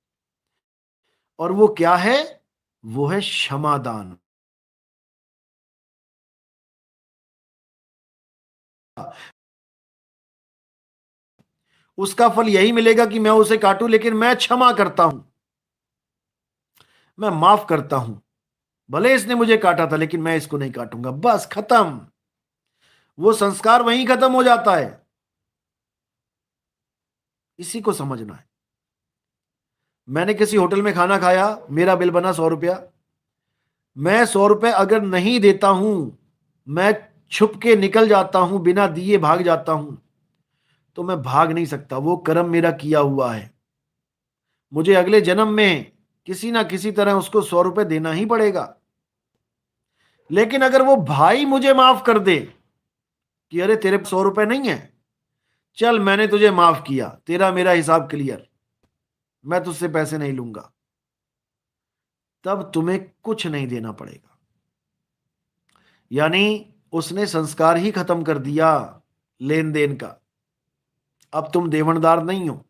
और वो क्या है? वो है क्षमादान। उसका फल यही मिलेगा कि मैं उसे काटूं, लेकिन मैं क्षमा करता हूं, मैं माफ करता हूं। भले इसने मुझे काटा था लेकिन मैं इसको नहीं काटूंगा, बस खत्म। वो संस्कार वहीं खत्म हो जाता है। इसी को समझना है। मैंने किसी होटल में खाना खाया, मेरा बिल बना 100 रुपया। मैं 100 रुपए अगर नहीं देता हूं, मैं छुप के निकल जाता हूं, बिना दिए भाग जाता हूं, तो मैं भाग नहीं सकता। वो कर्म मेरा किया हुआ है। मुझे अगले जन्म में किसी ना किसी तरह उसको 100 रुपए देना ही पड़ेगा। लेकिन अगर वो भाई मुझे माफ कर दे कि अरे तेरे 100 रुपए नहीं है, चल मैंने तुझे माफ किया, तेरा मेरा हिसाब क्लियर, मैं तुझसे पैसे नहीं लूंगा, तब तुम्हें कुछ नहीं देना पड़ेगा। यानी उसने संस्कार ही खत्म कर दिया लेन देन का। अब तुम देवनदार नहीं हो।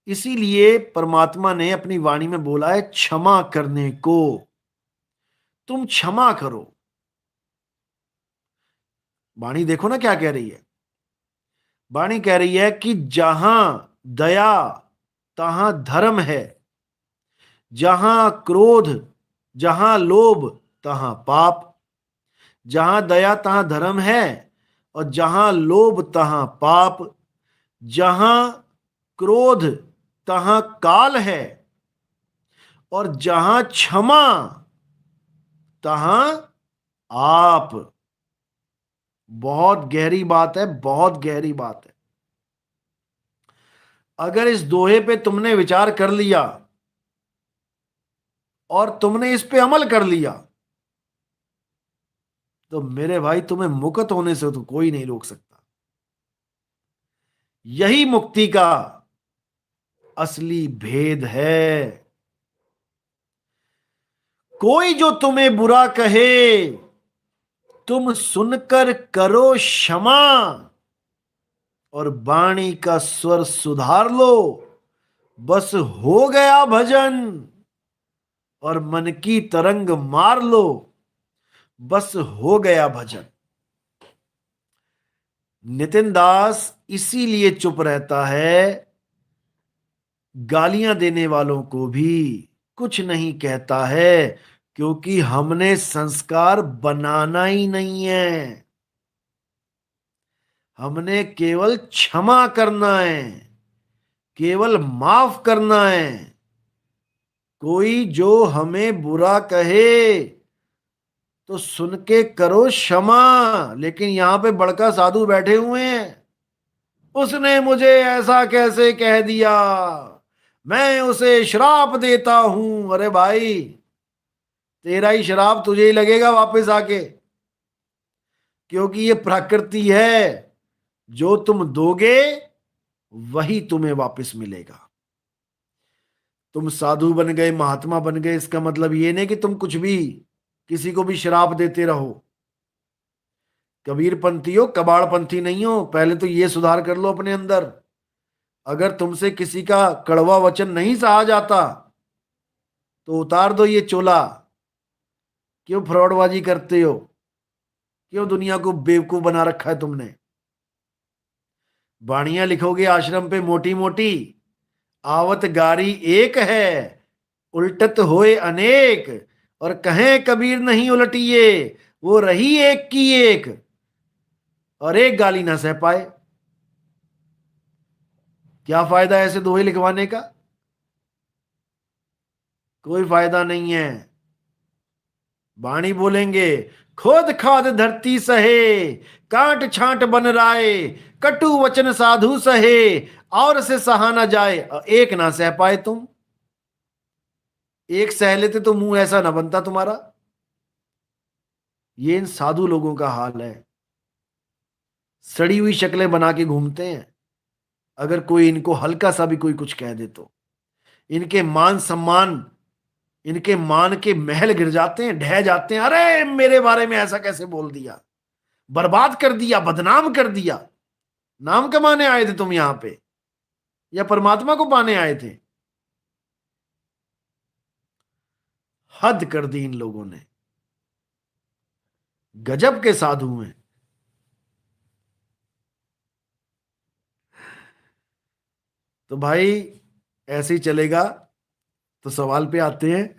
इसीलिए परमात्मा ने अपनी वाणी में बोला है क्षमा करने को। तुम क्षमा करो। वाणी देखो ना क्या कह रही है। वाणी कह रही है कि जहां दया तहां धर्म है, जहां क्रोध, जहां लोभ तहां पाप। जहां दया तहां धर्म है, और जहां लोभ तहां पाप। जहां क्रोध तहां काल है, और जहां क्षमा तहां आप। बहुत गहरी बात है, बहुत गहरी बात है। अगर इस दोहे पे तुमने विचार कर लिया और तुमने इस पे अमल कर लिया, तो मेरे भाई तुम्हें मुक्त होने से तो कोई नहीं रोक सकता। यही मुक्ति का असली भेद है। कोई जो तुम्हें बुरा कहे, तुम सुनकर करो क्षमा, और वाणी का स्वर सुधार लो। बस हो गया भजन, और मन की तरंग मार लो। बस हो गया भजन। नितिन दास इसीलिए चुप रहता है, गालियां देने वालों को भी कुछ नहीं कहता है, क्योंकि हमने संस्कार बनाना ही नहीं है। हमने केवल क्षमा करना है, केवल माफ करना है। कोई जो हमें बुरा कहे तो सुन के करो क्षमा। लेकिन यहां पे बड़का साधु बैठे हुए हैं, उसने मुझे ऐसा कैसे कह दिया, मैं उसे श्राप देता हूं। अरे भाई, तेरा ही श्राप तुझे ही लगेगा वापस आके, क्योंकि ये प्रकृति है। जो तुम दोगे वही तुम्हें वापस मिलेगा। तुम साधु बन गए, महात्मा बन गए, इसका मतलब ये नहीं कि तुम कुछ भी किसी को भी श्राप देते रहो। कबीर पंथी हो, कबाड़ पंथी नहीं हो। पहले तो ये सुधार कर लो अपने अंदर। अगर तुमसे किसी का कड़वा वचन नहीं सहा जाता तो उतार दो ये चोला। क्यों फ्रॉडबाजी करते हो? क्यों दुनिया को बेवकूफ बना रखा है तुमने? बाणियां लिखोगे आश्रम पे मोटी मोटी, आवत गारी एक है, उल्टत होए अनेक। और कहें कबीर नहीं उलटिए, वो रही एक की एक, और एक गाली ना सह पाए। क्या फायदा ऐसे दोहे लिखवाने का? कोई फायदा नहीं है। वाणी बोलेंगे, खोद खाद धरती सहे, काट छांट बन राय, कटु वचन साधु सहे, और से सहा ना जाए। एक ना सह पाए तुम। एक सह लेते तो मुंह ऐसा ना बनता तुम्हारा। ये इन साधु लोगों का हाल है। सड़ी हुई शक्लें बना के घूमते हैं। अगर कोई इनको हल्का सा भी कोई कुछ कह दे तो इनके मान सम्मान, इनके मान के महल गिर जाते हैं, ढह जाते हैं। अरे मेरे बारे में ऐसा कैसे बोल दिया, बर्बाद कर दिया, बदनाम कर दिया। नाम कमाने आए थे तुम यहां पे, या परमात्मा को पाने आए थे? हद कर दी इन लोगों ने। गजब के साधु हैं। तो भाई ऐसे ही चलेगा? तो सवाल पे आते हैं।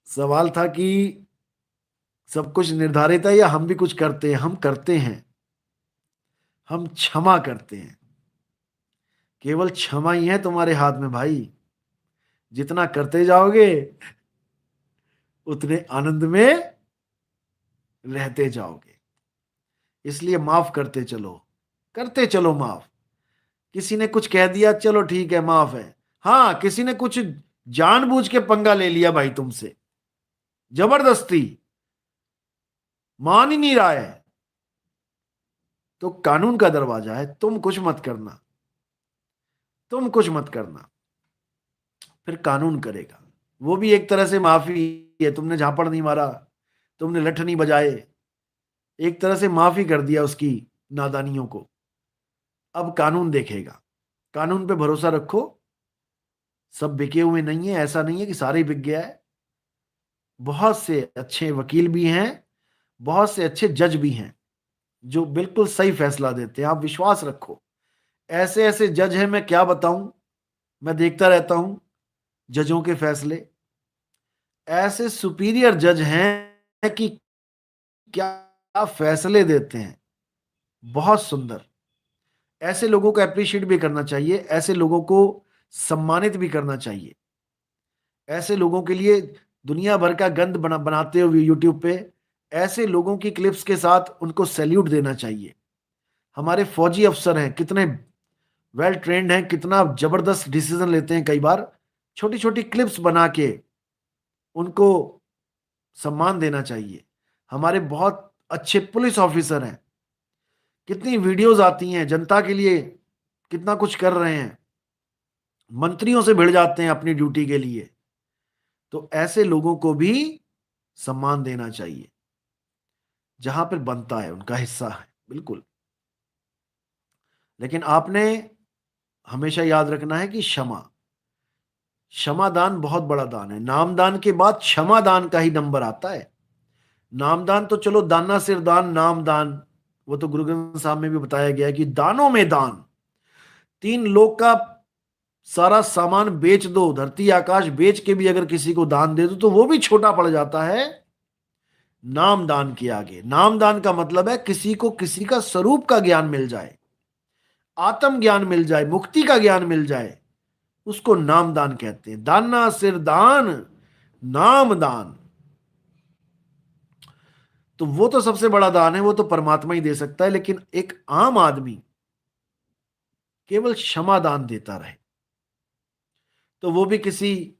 सवाल था कि सब कुछ निर्धारित है या हम भी कुछ करते हैं? हम करते हैं। हम क्षमा करते हैं। केवल क्षमा ही है तुम्हारे हाथ में भाई। जितना करते जाओगे उतने आनंद में रहते जाओगे। इसलिए माफ करते चलो माफ। किसी ने कुछ कह दिया, चलो ठीक है, माफ है। हाँ, किसी ने कुछ जानबूझ के पंगा ले लिया भाई तुमसे, जबरदस्ती, मान ही नहीं रहा है, तो कानून का दरवाजा है, तुम कुछ मत करना। तुम कुछ मत करना। फिर कानून करेगा। वो भी एक तरह से माफी है, तुमने झापड़ नहीं मारा, तुमने लठ नहीं बजाए, एक तरह से माफी कर दिया उसकी नादानियों को। अब कानून देखेगा। कानून पे भरोसा रखो, सब बिके हुए नहीं है, ऐसा नहीं है कि सारे बिक गया है। बहुत से अच्छे वकील भी हैं, बहुत से अच्छे जज भी हैं जो बिल्कुल सही फैसला देते हैं, आप विश्वास रखो। ऐसे ऐसे जज हैं, मैं क्या बताऊं, मैं देखता रहता हूं जजों के फैसले। ऐसे सुपीरियर जज हैं कि क्या फैसले देते हैं, बहुत सुंदर। ऐसे लोगों को अप्रिशिएट भी करना चाहिए, ऐसे लोगों को सम्मानित भी करना चाहिए। ऐसे लोगों के लिए दुनिया भर का गंद बनाते हो यूट्यूब पे, ऐसे लोगों की क्लिप्स के साथ उनको सैल्यूट देना चाहिए। हमारे फौजी अफसर हैं, कितने वेल ट्रेंड हैं, कितना जबरदस्त डिसीजन लेते हैं। कई बार छोटी छोटी क्लिप्स बना के उनको सम्मान देना चाहिए। हमारे बहुत अच्छे पुलिस ऑफिसर हैं, कितनी वीडियोस आती हैं जनता के लिए, कितना कुछ कर रहे हैं, मंत्रियों से भिड़ जाते हैं अपनी ड्यूटी के लिए। तो ऐसे लोगों को भी सम्मान देना चाहिए, जहां पर बनता है, उनका हिस्सा है, बिल्कुल। लेकिन आपने हमेशा याद रखना है कि क्षमा, क्षमा दान बहुत बड़ा दान है। नामदान के बाद क्षमा दान का ही नंबर आता है। नामदान तो चलो, दाना सिर दान, नाम दान, वो तो गुरु ग्रंथ साहब में भी बताया गया है कि दानों में दान। 3 लोग का सारा सामान बेच दो, धरती आकाश बेच के भी अगर किसी को दान दे दो तो वो भी छोटा पड़ जाता है नाम दान के आगे। नाम दान का मतलब है किसी को किसी का स्वरूप का ज्ञान मिल जाए, आत्म ज्ञान मिल जाए, मुक्ति का ज्ञान मिल जाए, उसको नाम दान कहते हैं। दाना सिर दान, नाम दान, तो वो तो सबसे बड़ा दान है, वो तो परमात्मा ही दे सकता है। लेकिन एक आम आदमी केवल क्षमा दान देता रहे तो वो भी किसी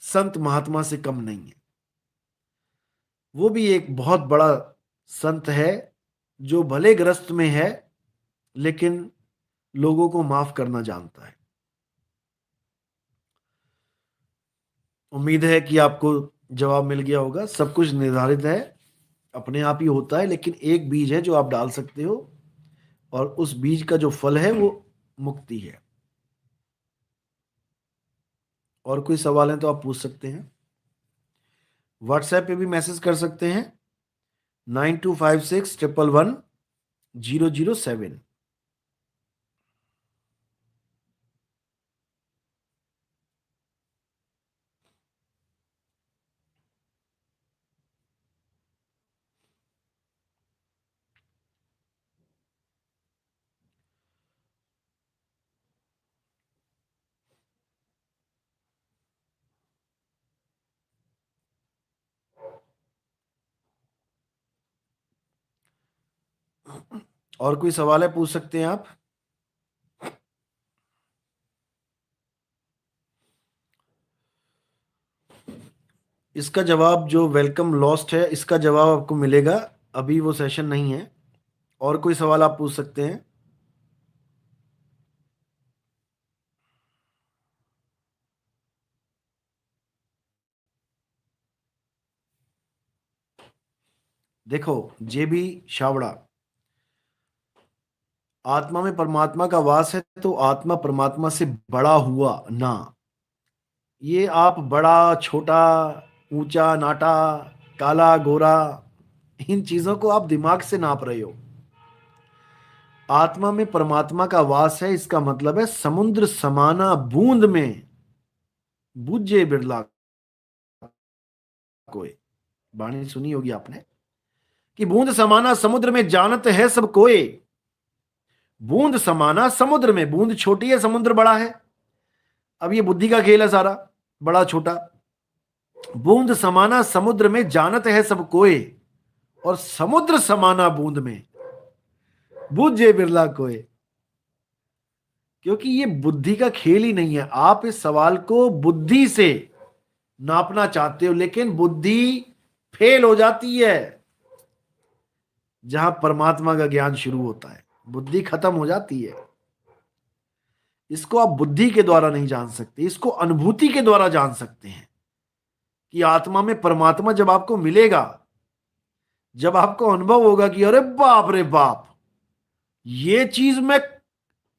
संत महात्मा से कम नहीं है। वो भी एक बहुत बड़ा संत है जो भले ग्रस्त में है लेकिन लोगों को माफ करना जानता है। उम्मीद है कि आपको जवाब मिल गया होगा। सब कुछ निर्धारित है, अपने आप ही होता है, लेकिन एक बीज है जो आप डाल सकते हो, और उस बीज का जो फल है वो मुक्ति है। और कोई सवाल है तो आप पूछ सकते हैं। व्हाट्सएप पे भी मैसेज कर सकते हैं, 9256111007। और कोई सवाल है, पूछ सकते हैं आप। इसका जवाब जो वेलकम लॉस्ट है, इसका जवाब आपको मिलेगा, अभी वो सेशन नहीं है। और कोई सवाल आप पूछ सकते हैं। देखो, जेबी शावड़ा, आत्मा में परमात्मा का वास है तो आत्मा परमात्मा से बड़ा हुआ ना। ये आप बड़ा छोटा, ऊंचा नाटा, काला गोरा, इन चीजों को आप दिमाग से नाप रहे हो। आत्मा में परमात्मा का वास है, इसका मतलब है समुद्र समाना बूंद में बूझे बिरला कोई। वाणी सुनी होगी आपने कि बूंद समाना समुद्र में जानत है सब कोई। बूंद समाना समुद्र में, बूंद छोटी है, समुद्र बड़ा है। अब ये बुद्धि का खेल है सारा, बड़ा छोटा। बूंद समाना समुद्र में जानत है सब कोई, और समुद्र समाना बूंद में बूझे बिरला कोई। क्योंकि ये बुद्धि का खेल ही नहीं है। आप इस सवाल को बुद्धि से नापना चाहते हो, लेकिन बुद्धि फेल हो जाती है जहां परमात्मा का ज्ञान शुरू होता है, बुद्धि खत्म हो जाती है। इसको आप बुद्धि के द्वारा नहीं जान सकते, इसको अनुभूति के द्वारा जान सकते हैं कि आत्मा में परमात्मा जब आपको मिलेगा, जब आपको अनुभव होगा कि अरे बाप रे बाप, ये चीज मैं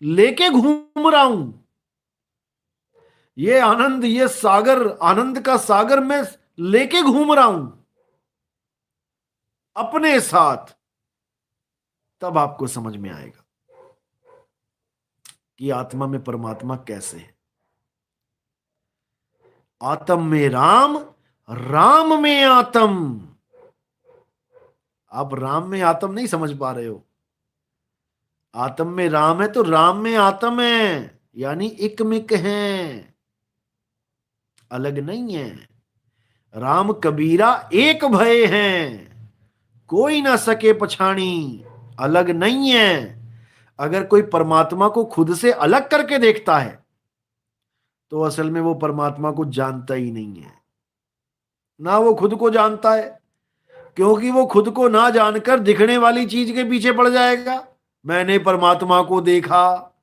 लेके घूम रहा हूं, ये आनंद, ये सागर, आनंद का सागर मैं लेके घूम रहा हूं अपने साथ, तब आपको समझ में आएगा कि आत्मा में परमात्मा कैसे है। आत्म में राम, राम में आत्म। आप राम में आत्म नहीं समझ पा रहे हो। आत्म में राम है तो राम में आत्म है, यानी एकमिक है, अलग नहीं है। राम कबीरा एक भय हैं, कोई ना सके पछाणी, अलग नहीं है। अगर कोई परमात्मा को खुद से अलग करके देखता है तो असल में वो परमात्मा को जानता ही नहीं है, ना वो खुद को जानता है, क्योंकि वो खुद को ना जानकर दिखने वाली चीज के पीछे पड़ जाएगा। मैंने परमात्मा को देखा,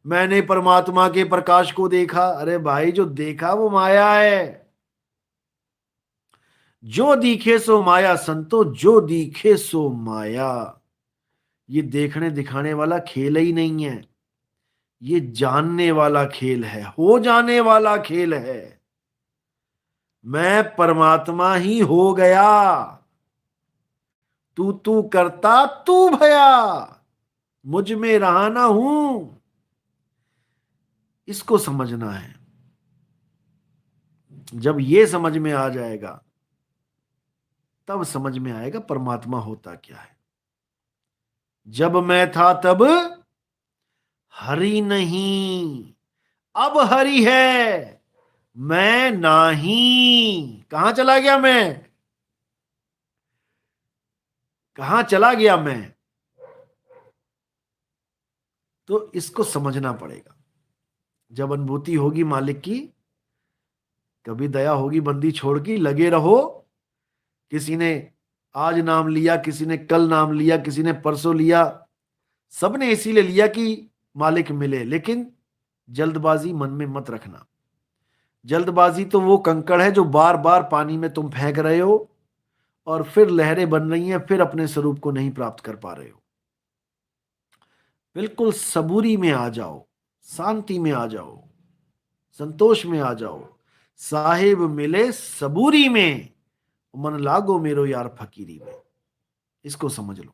मैंने परमात्मा के प्रकाश को देखा। अरे भाई, जो देखा वो माया है। जो दिखे सो माया संतो, जो दिखे सो माया। ये देखने दिखाने वाला खेल ही नहीं है, ये जानने वाला खेल है, हो जाने वाला खेल है। मैं परमात्मा ही हो गया, तू तू करता तू भया, मुझ में रहा ना हूं। इसको समझना है। जब ये समझ में आ जाएगा तब समझ में आएगा परमात्मा होता क्या है। जब मैं था तब हरि नहीं, अब हरि है, मैं नहीं। कहां चला गया मैं, कहां चला गया मैं? तो इसको समझना पड़ेगा। जब अनुभूति होगी मालिक की, कभी दया होगी बंदी छोड़ की, लगे रहो। किसी ने आज नाम लिया, किसी ने कल नाम लिया, किसी ने परसों लिया, सबने इसीलिए लिया कि मालिक मिले। लेकिन जल्दबाजी मन में मत रखना। जल्दबाजी तो वो कंकड़ है जो बार बार पानी में तुम फेंक रहे हो और फिर लहरें बन रही हैं, फिर अपने स्वरूप को नहीं प्राप्त कर पा रहे हो। बिल्कुल सबूरी में आ जाओ, शांति में आ जाओ, संतोष में आ जाओ। साहिब मिले सबूरी में, मन लागो मेरो यार फकीरी में। इसको समझ लो।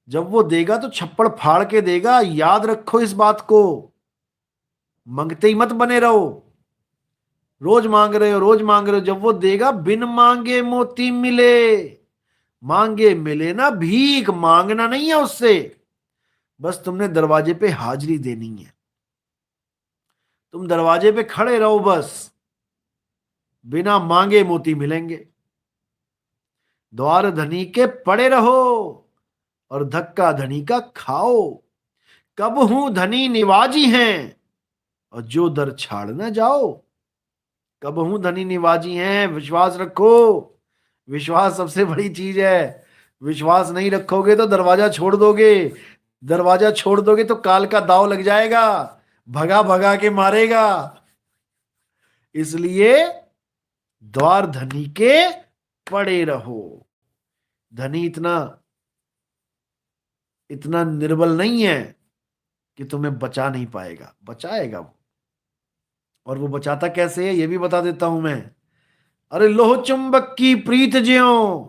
जब वो देगा तो छप्पड़ फाड़ के देगा, याद रखो इस बात को। मंगते ही मत बने रहो, रोज मांग रहे हो, रोज मांग रहे हो। जब वो देगा, बिन मांगे मोती मिले, मांगे मिले ना। भीख मांगना नहीं है उससे, बस तुमने दरवाजे पे हाजिरी देनी है। तुम दरवाजे पे खड़े रहो बस, बिना मांगे मोती मिलेंगे। द्वार धनी के पड़े रहो और धक्का धनी का खाओ। कब हूं धनी निवाजी हैं और जो दर छाड़ ना जाओ। कब हूं धनी निवाजी हैं, विश्वास रखो। विश्वास सबसे बड़ी चीज है। विश्वास नहीं रखोगे तो दरवाजा छोड़ दोगे। दरवाजा छोड़ दोगे तो काल का दाव लग जाएगा, भगा भगा के मारेगा। इसलिए द्वार धनी के पड़े रहो। धनी इतना इतना निर्बल नहीं है कि तुम्हें बचा नहीं पाएगा, बचाएगा वो। और वो बचाता कैसे है ये भी बता देता हूं मैं। अरे लोह चुंबक की प्रीत ज्यों,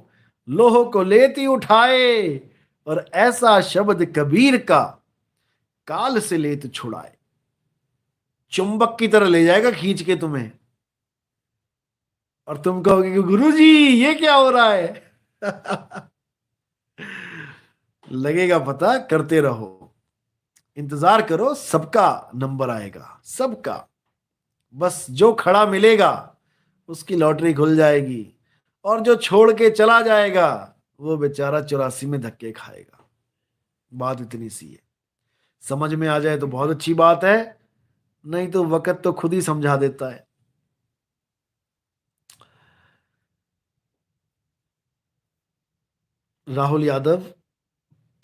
लोह को लेती उठाए, और ऐसा शब्द कबीर का, काल से लेत छुड़ाए। चुंबक की तरह ले जाएगा खींच के तुम्हें, और तुम कहोगे कि गुरुजी ये क्या हो रहा है। लगेगा पता, करते रहो, इंतजार करो, सबका नंबर आएगा, सबका। बस जो खड़ा मिलेगा उसकी लॉटरी खुल जाएगी, और जो छोड़ के चला जाएगा वो बेचारा 84 में धक्के खाएगा। बात इतनी सी है। समझ में आ जाए तो बहुत अच्छी बात है, नहीं तो वक्त तो खुद ही समझा देता है। राहुल यादव,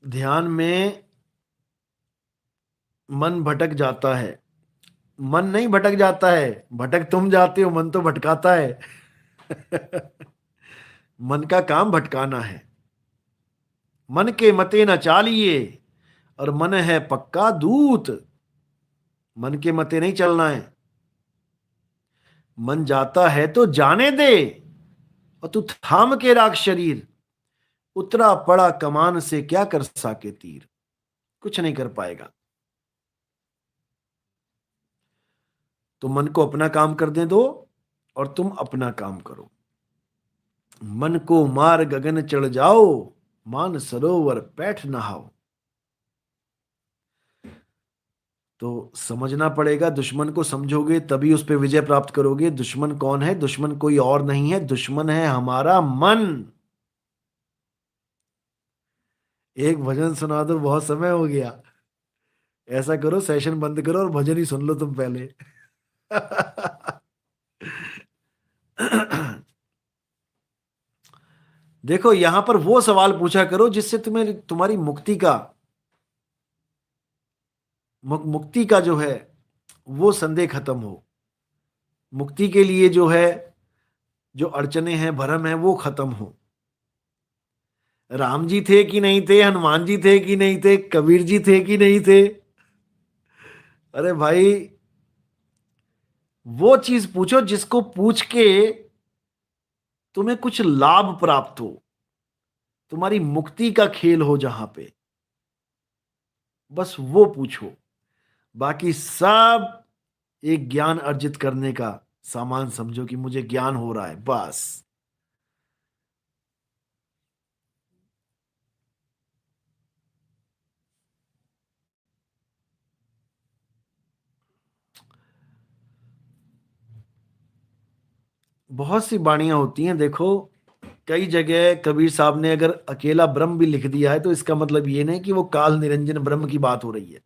ध्यान में मन भटक जाता है, मन नहीं भटक जाता है, भटक तुम जाते हो, मन तो भटकाता है। मन का काम भटकाना है। मन के मते न चालिए, और मन है पक्का दूत। मन के मते नहीं चलना है। मन जाता है तो जाने दे, और तू थाम के राख शरीर। उतरा पड़ा कमान से क्या कर सके तीर। कुछ नहीं कर पाएगा। तो मन को अपना काम करने दो, और तुम अपना काम करो। मन को मार गगन चढ़ जाओ, मान सरोवर पैठ नहाओ। तो समझना पड़ेगा, दुश्मन को समझोगे तभी उस पर विजय प्राप्त करोगे। दुश्मन कौन है? दुश्मन कोई और नहीं है, दुश्मन है हमारा मन। एक भजन सुना दो, बहुत समय हो गया। ऐसा करो, सेशन बंद करो और भजन ही सुन लो तुम पहले। देखो, यहां पर वो सवाल पूछा करो जिससे तुम्हें तुम्हारी मुक्ति का जो है वो संदेह खत्म हो। मुक्ति के लिए जो है, जो अड़चने हैं, भरम है, वो खत्म हो। राम जी थे कि नहीं थे, हनुमान जी थे कि नहीं थे, कबीर जी थे कि नहीं थे? अरे भाई, वो चीज पूछो जिसको पूछ के तुम्हें कुछ लाभ प्राप्त हो, तुम्हारी मुक्ति का खेल हो जहां पे, बस वो पूछो। बाकी सब एक ज्ञान अर्जित करने का सामान समझो कि मुझे ज्ञान हो रहा है, बस। बहुत सी वाणियां होती हैं, देखो। कई जगह कबीर साहब ने अगर अकेला ब्रह्म भी लिख दिया है तो इसका मतलब ये नहीं कि वो काल निरंजन ब्रह्म की बात हो रही है।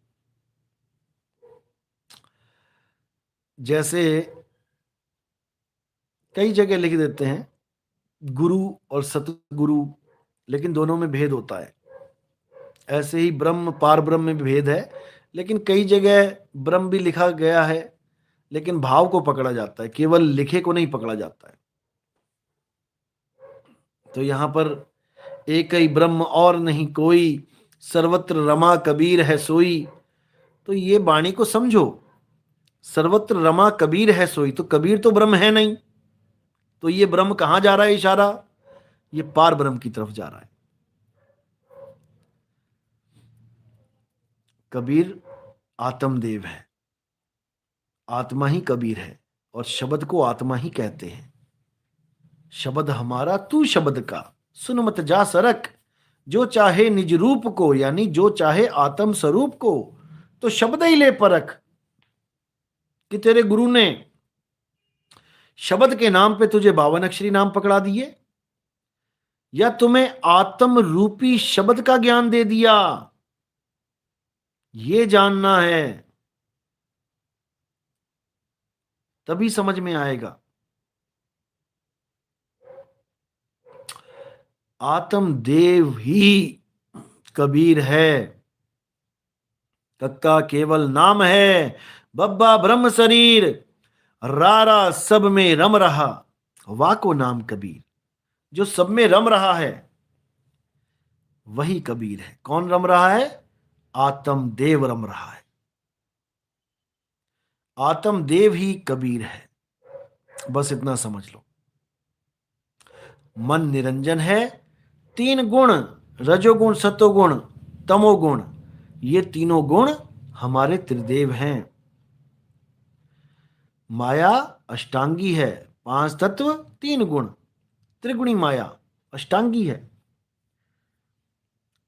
जैसे कई जगह लिख देते हैं गुरु और सतगुरु, लेकिन दोनों में भेद होता है। ऐसे ही ब्रह्म, पार ब्रह्म में भी भेद है, लेकिन कई जगह ब्रह्म भी लिखा गया है, लेकिन भाव को पकड़ा जाता है, केवल लिखे को नहीं पकड़ा जाता है। तो यहां पर एक ही ब्रह्म और नहीं कोई, सर्वत्र रमा कबीर है सोई। तो ये वाणी को समझो, सर्वत्र रमा कबीर है सोई, तो कबीर तो ब्रह्म है नहीं। तो ये ब्रह्म कहां जा रहा है इशारा? ये पार ब्रह्म की तरफ जा रहा है। कबीर आत्मदेव है, आत्मा ही कबीर है, और शब्द को आत्मा ही कहते हैं। शब्द हमारा तू शब्द का, सुन मत जा सरक। जो चाहे निज रूप को, यानी जो चाहे आत्म स्वरूप को, तो शब्द ही ले परख। कि तेरे गुरु ने शब्द के नाम पे तुझे 52 अक्षरी नाम पकड़ा दिए, या तुम्हें आत्म रूपी शब्द का ज्ञान दे दिया, ये जानना है, तभी समझ में आएगा। आत्म देव ही कबीर है। कक्का केवल नाम है, बब्बा ब्रह्म शरीर, रारा सब में रम रहा, वाको नाम कबीर। जो सब में रम रहा है वही कबीर है। कौन रम रहा है? आत्म देव रम रहा है। आत्म देव ही कबीर है। बस इतना समझ लो। मन निरंजन है। 3 गुण, रजोगुण, सतोगुण, तमोगुण, ये तीनों गुण हमारे त्रिदेव हैं। माया अष्टांगी है। 5 तत्व, 3 गुण, त्रिगुणी माया अष्टांगी है।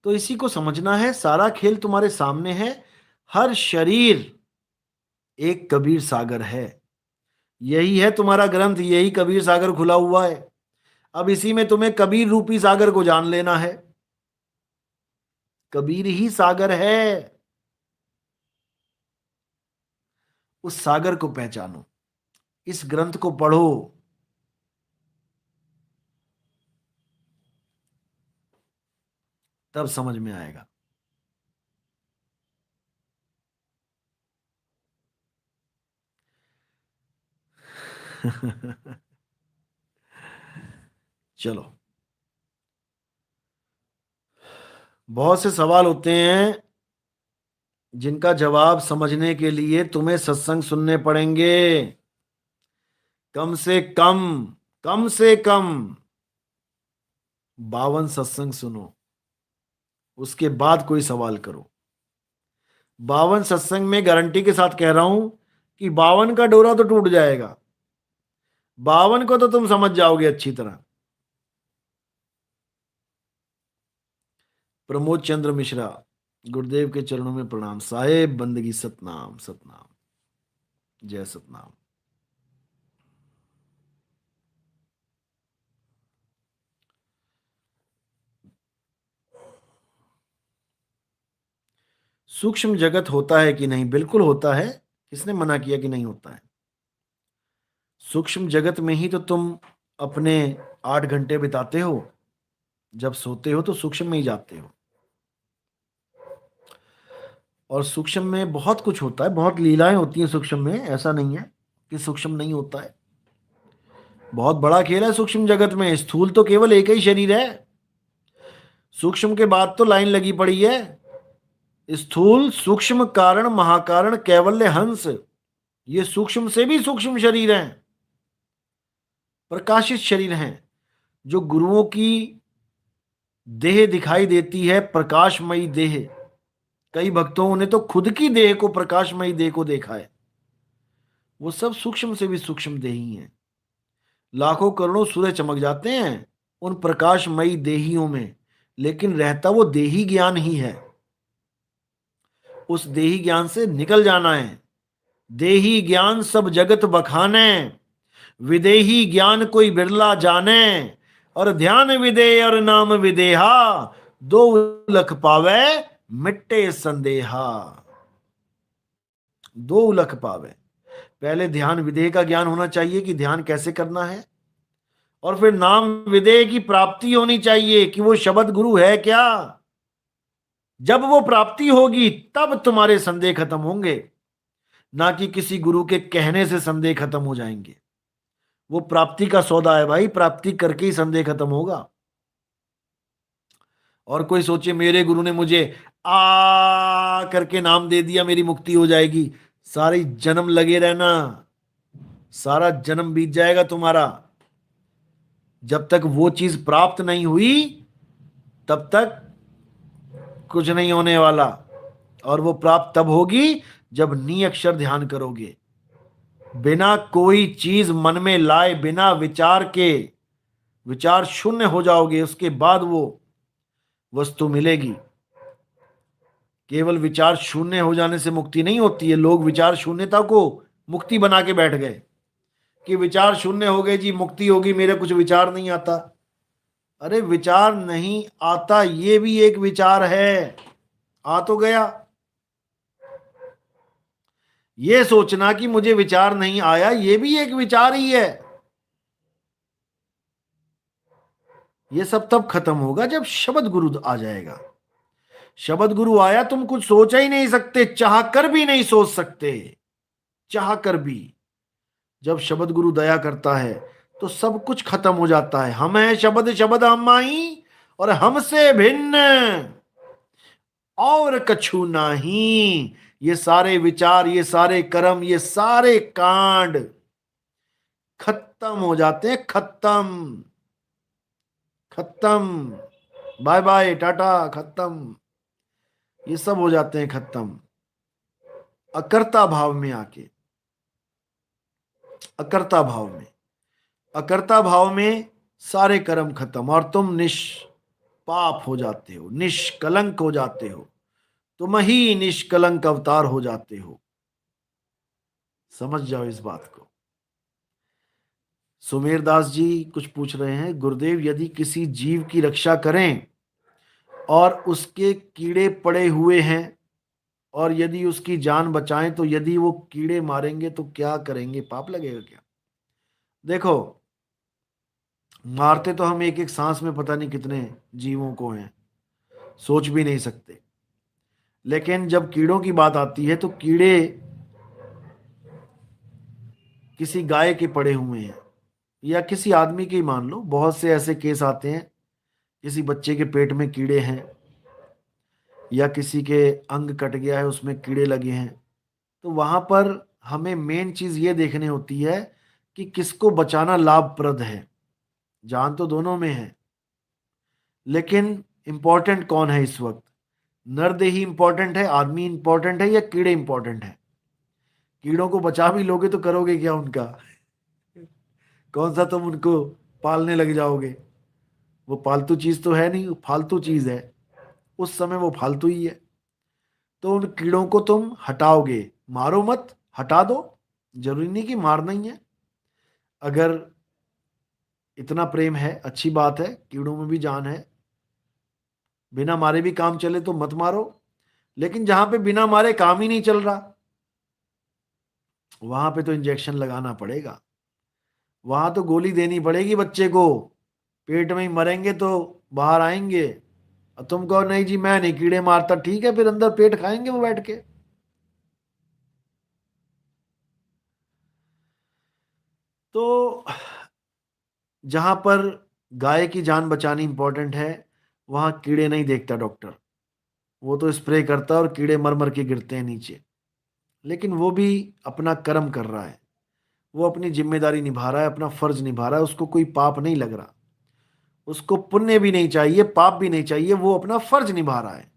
तो इसी को समझना है। सारा खेल तुम्हारे सामने है। हर शरीर एक कबीर सागर है। यही है तुम्हारा ग्रंथ, यही कबीर सागर खुला हुआ है। अब इसी में तुम्हें कबीर रूपी सागर को जान लेना है। कबीर ही सागर है। उस सागर को पहचानो, इस ग्रंथ को पढ़ो। तब समझ में आएगा। चलो, बहुत से सवाल होते हैं जिनका जवाब समझने के लिए तुम्हें सत्संग सुनने पड़ेंगे। कम से कम, कम से कम 52 सत्संग सुनो, उसके बाद कोई सवाल करो। 52 सत्संग में गारंटी के साथ कह रहा हूं कि 52 का डोरा तो टूट जाएगा, 52 को तो तुम समझ जाओगे अच्छी तरह। प्रमोद चंद्र मिश्रा, गुरुदेव के चरणों में प्रणाम साहेब, बंदगी सतनाम सतनाम, जय सतनाम। सूक्ष्म जगत होता है कि नहीं? बिल्कुल होता है, किसने मना किया कि नहीं होता है? सूक्ष्म जगत में ही तो तुम अपने 8 घंटे बिताते हो, जब सोते हो तो सूक्ष्म में ही जाते हो। और सूक्ष्म में बहुत कुछ होता है, बहुत लीलाएं होती हैं सूक्ष्म में, ऐसा नहीं है कि सूक्ष्म नहीं होता है। बहुत बड़ा खेल है सूक्ष्म जगत में, स्थूल तो केवल एक ही शरीर है, सूक्ष्म के बाद तो लाइन लगी पड़ी है। स्थूल, सूक्ष्म, कारण, महाकारण, कैवल्य, हंस, ये सूक्ष्म से भी सूक्ष्म शरीर हैं, प्रकाशित शरीर हैं। जो गुरुओं की देह दिखाई देती है, प्रकाशमयी देह, कई भक्तों ने तो खुद की देह को, प्रकाशमयी देह को देखा है, वो सब सूक्ष्म से भी सूक्ष्म देही हैं। लाखों करोड़ों सूर्य चमक जाते हैं उन प्रकाशमयी देहियों में, लेकिन रहता वो देही ज्ञान ही है। उस देही ज्ञान से निकल जाना है। देही ज्ञान सब जगत बखाने, विदेही ज्ञान कोई बिरला जाने। और ध्यान विदेह और नाम विदेहा, दो लख पावे मिट्टे संदेहा। दो लख पावे, पहले ध्यान विदेह का ज्ञान होना चाहिए कि ध्यान कैसे करना है, और फिर नाम विदेह की प्राप्ति होनी चाहिए कि वो शब्द गुरु है क्या। जब वो प्राप्ति होगी तब तुम्हारे संदेह खत्म होंगे, ना कि किसी गुरु के कहने से संदेह खत्म हो जाएंगे। वो प्राप्ति का सौदा है भाई, प्राप्ति करके ही संदेह खत्म होगा। और कोई सोचे मेरे गुरु ने मुझे आ करके नाम दे दिया, मेरी मुक्ति हो जाएगी, सारी जन्म लगे रहना, सारा जन्म बीत जाएगा तुम्हारा। जब तक वो चीज प्राप्त नहीं हुई तब तक कुछ नहीं होने वाला। और वो प्राप्त तब होगी जब नी अक्षर ध्यान करोगे, बिना कोई चीज मन में लाए, बिना विचार के, विचार शून्य हो जाओगे, उसके बाद वो वस्तु मिलेगी। केवल विचार शून्य हो जाने से मुक्ति नहीं होती है। लोग विचार शून्यता को मुक्ति बना के बैठ गए कि विचार शून्य हो गए जी, मुक्ति होगी, मेरे कुछ विचार नहीं आता। अरे विचार नहीं आता ये भी एक विचार है, आ तो गया। ये सोचना कि मुझे विचार नहीं आया ये भी एक विचार ही है। ये सब तब खत्म होगा जब शब्द गुरु आ जाएगा। शब्द गुरु आया, तुम कुछ सोच ही नहीं सकते, चाह कर भी नहीं सोच सकते, चाह कर भी। जब शब्द गुरु दया करता है तो सब कुछ खत्म हो जाता है। हम है शब्द, शब्द हम माही, और हमसे भिन्न और कछु नहीं। ये सारे विचार, ये सारे कर्म, ये सारे कांड खत्म हो जाते हैं, खत्म, खत्म, बाय बाय टाटा, खत्म। ये सब हो जाते हैं खत्म अकर्ता भाव में आके। अकर्ता भाव में, अकर्ता भाव में सारे कर्म खत्म, और तुम निष्पाप हो जाते हो, निष्कलंक हो जाते हो, तुम ही निष्कलंक अवतार हो जाते हो। समझ जाओ इस बात को। सुमेर दास जी कुछ पूछ रहे हैं, गुरुदेव यदि किसी जीव की रक्षा करें और उसके कीड़े पड़े हुए हैं, और यदि उसकी जान बचाएं, तो यदि वो कीड़े मारेंगे तो क्या करेंगे, पाप लगेगा क्या? देखो, मारते तो हम एक एक सांस में पता नहीं कितने जीवों को हैं, सोच भी नहीं सकते। लेकिन जब कीड़ों की बात आती है तो कीड़े किसी गाय के पड़े हुए हैं, या किसी आदमी के ही मान लो, बहुत से ऐसे केस आते हैं, किसी बच्चे के पेट में कीड़े हैं, या किसी के अंग कट गया है उसमें कीड़े लगे हैं। तो वहां पर हमें मेन चीज ये देखनी होती है कि किसको बचाना लाभप्रद है। जान तो दोनों में है, लेकिन इंपॉर्टेंट कौन है इस वक्त? नरदेही इंपॉर्टेंट है, आदमी इंपॉर्टेंट है, या कीड़े इंपॉर्टेंट है? कीड़ों को बचा भी लोगे तो करोगे क्या उनका? कौन सा तुम उनको पालने लग जाओगे? वो पालतू चीज तो है नहीं, वो फालतू चीज है। उस समय वो फालतू ही है। तो उन कीड़ों को तुम हटाओगे, मारो मत, हटा दो। जरूरी नहीं कि मारना ही है। अगर इतना प्रेम है, अच्छी बात है, कीड़ों में भी जान है, बिना मारे भी काम चले तो मत मारो। लेकिन जहां पे बिना मारे काम ही नहीं चल रहा, वहां पे तो इंजेक्शन लगाना पड़ेगा। वहां तो गोली देनी पड़ेगी बच्चे को। पेट में ही मरेंगे तो बाहर आएंगे। और तुम कहो नहीं जी मैं नहीं कीड़े मारता, ठीक है, फिर अंदर पेट खाएंगे वो बैठ के। तो जहां पर गाय की जान बचानी इंपॉर्टेंट है, वहां कीड़े नहीं देखता डॉक्टर। वो तो स्प्रे करता है और कीड़े मर मर के गिरते हैं नीचे। लेकिन वो भी अपना कर्म कर रहा है, वो अपनी जिम्मेदारी निभा रहा है, अपना फर्ज निभा रहा है। उसको कोई पाप नहीं लग रहा, उसको पुण्य भी नहीं चाहिए, पाप भी नहीं चाहिए, वो अपना फर्ज निभा रहा है।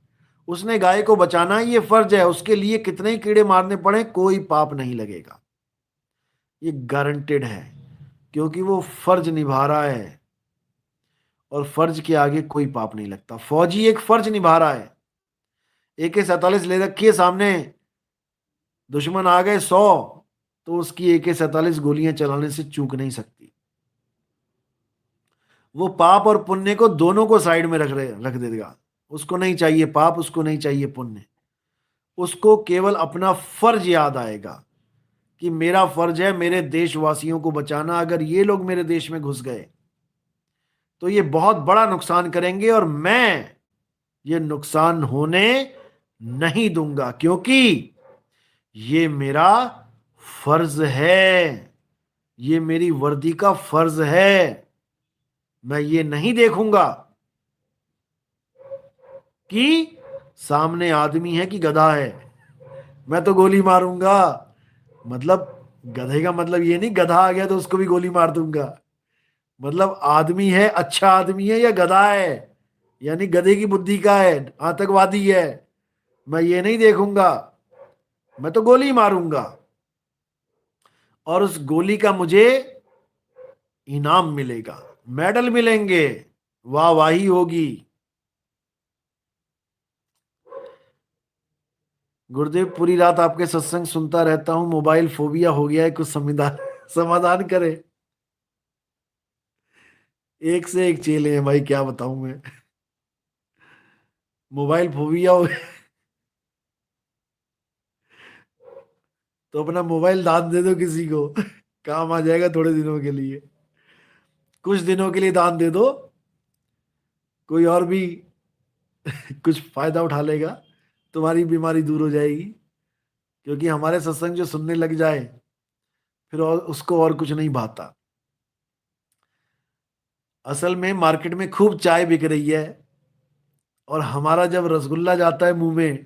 उसने गाय को बचाना है, ये फर्ज है उसके लिए। कितने ही कीड़े मारने पड़े, कोई पाप नहीं लगेगा, ये गारंटेड है। क्योंकि वो फर्ज निभा रहा है, और फर्ज के आगे कोई पाप नहीं लगता। फौजी एक फर्ज निभा रहा है, AK-47 ले रखी है सामने, दुश्मन आ गए 100, तो उसकी AK-47 गोलियां चलाने से चूक नहीं सकती। वो पाप और पुण्य को दोनों को साइड में रख देगा। उसको नहीं चाहिए पाप, उसको नहीं चाहिए पुण्य। उसको केवल अपना फर्ज याद आएगा कि मेरा फर्ज है मेरे देशवासियों को बचाना। अगर ये लोग मेरे देश में घुस गए तो ये बहुत बड़ा नुकसान करेंगे, और मैं ये नुकसान होने नहीं दूंगा, क्योंकि ये मेरा फर्ज है, ये मेरी वर्दी का फर्ज है। मैं ये नहीं देखूंगा कि सामने आदमी है कि गधा है, मैं तो गोली मारूंगा। मतलब गधे का मतलब ये नहीं गधा आ गया तो उसको भी गोली मार दूंगा। मतलब आदमी है, अच्छा आदमी है, या गधा है, यानी गधे की बुद्धि का है, आतंकवादी है, मैं ये नहीं देखूंगा। मैं तो गोली मारूंगा, और उस गोली का मुझे इनाम मिलेगा, मेडल मिलेंगे, वाहवाही होगी। गुरुदेव पूरी रात आपके सत्संग सुनता रहता हूँ, मोबाइल फोबिया हो गया है, कुछ समाधान समाधान करे। एक से एक चेले हैं भाई, क्या बताऊं मैं। मोबाइल फोबिया हो गया, तो अपना मोबाइल दान दे दो किसी को, काम आ जाएगा थोड़े दिनों के लिए। कुछ दिनों के लिए दान दे दो, कोई और भी कुछ फायदा उठा लेगा, तुम्हारी बीमारी दूर हो जाएगी। क्योंकि हमारे सत्संग जो सुनने लग जाए, फिर और उसको और कुछ नहीं भाता। असल में मार्केट में खूब चाय बिक रही है, और हमारा जब रसगुल्ला जाता है मुंह में,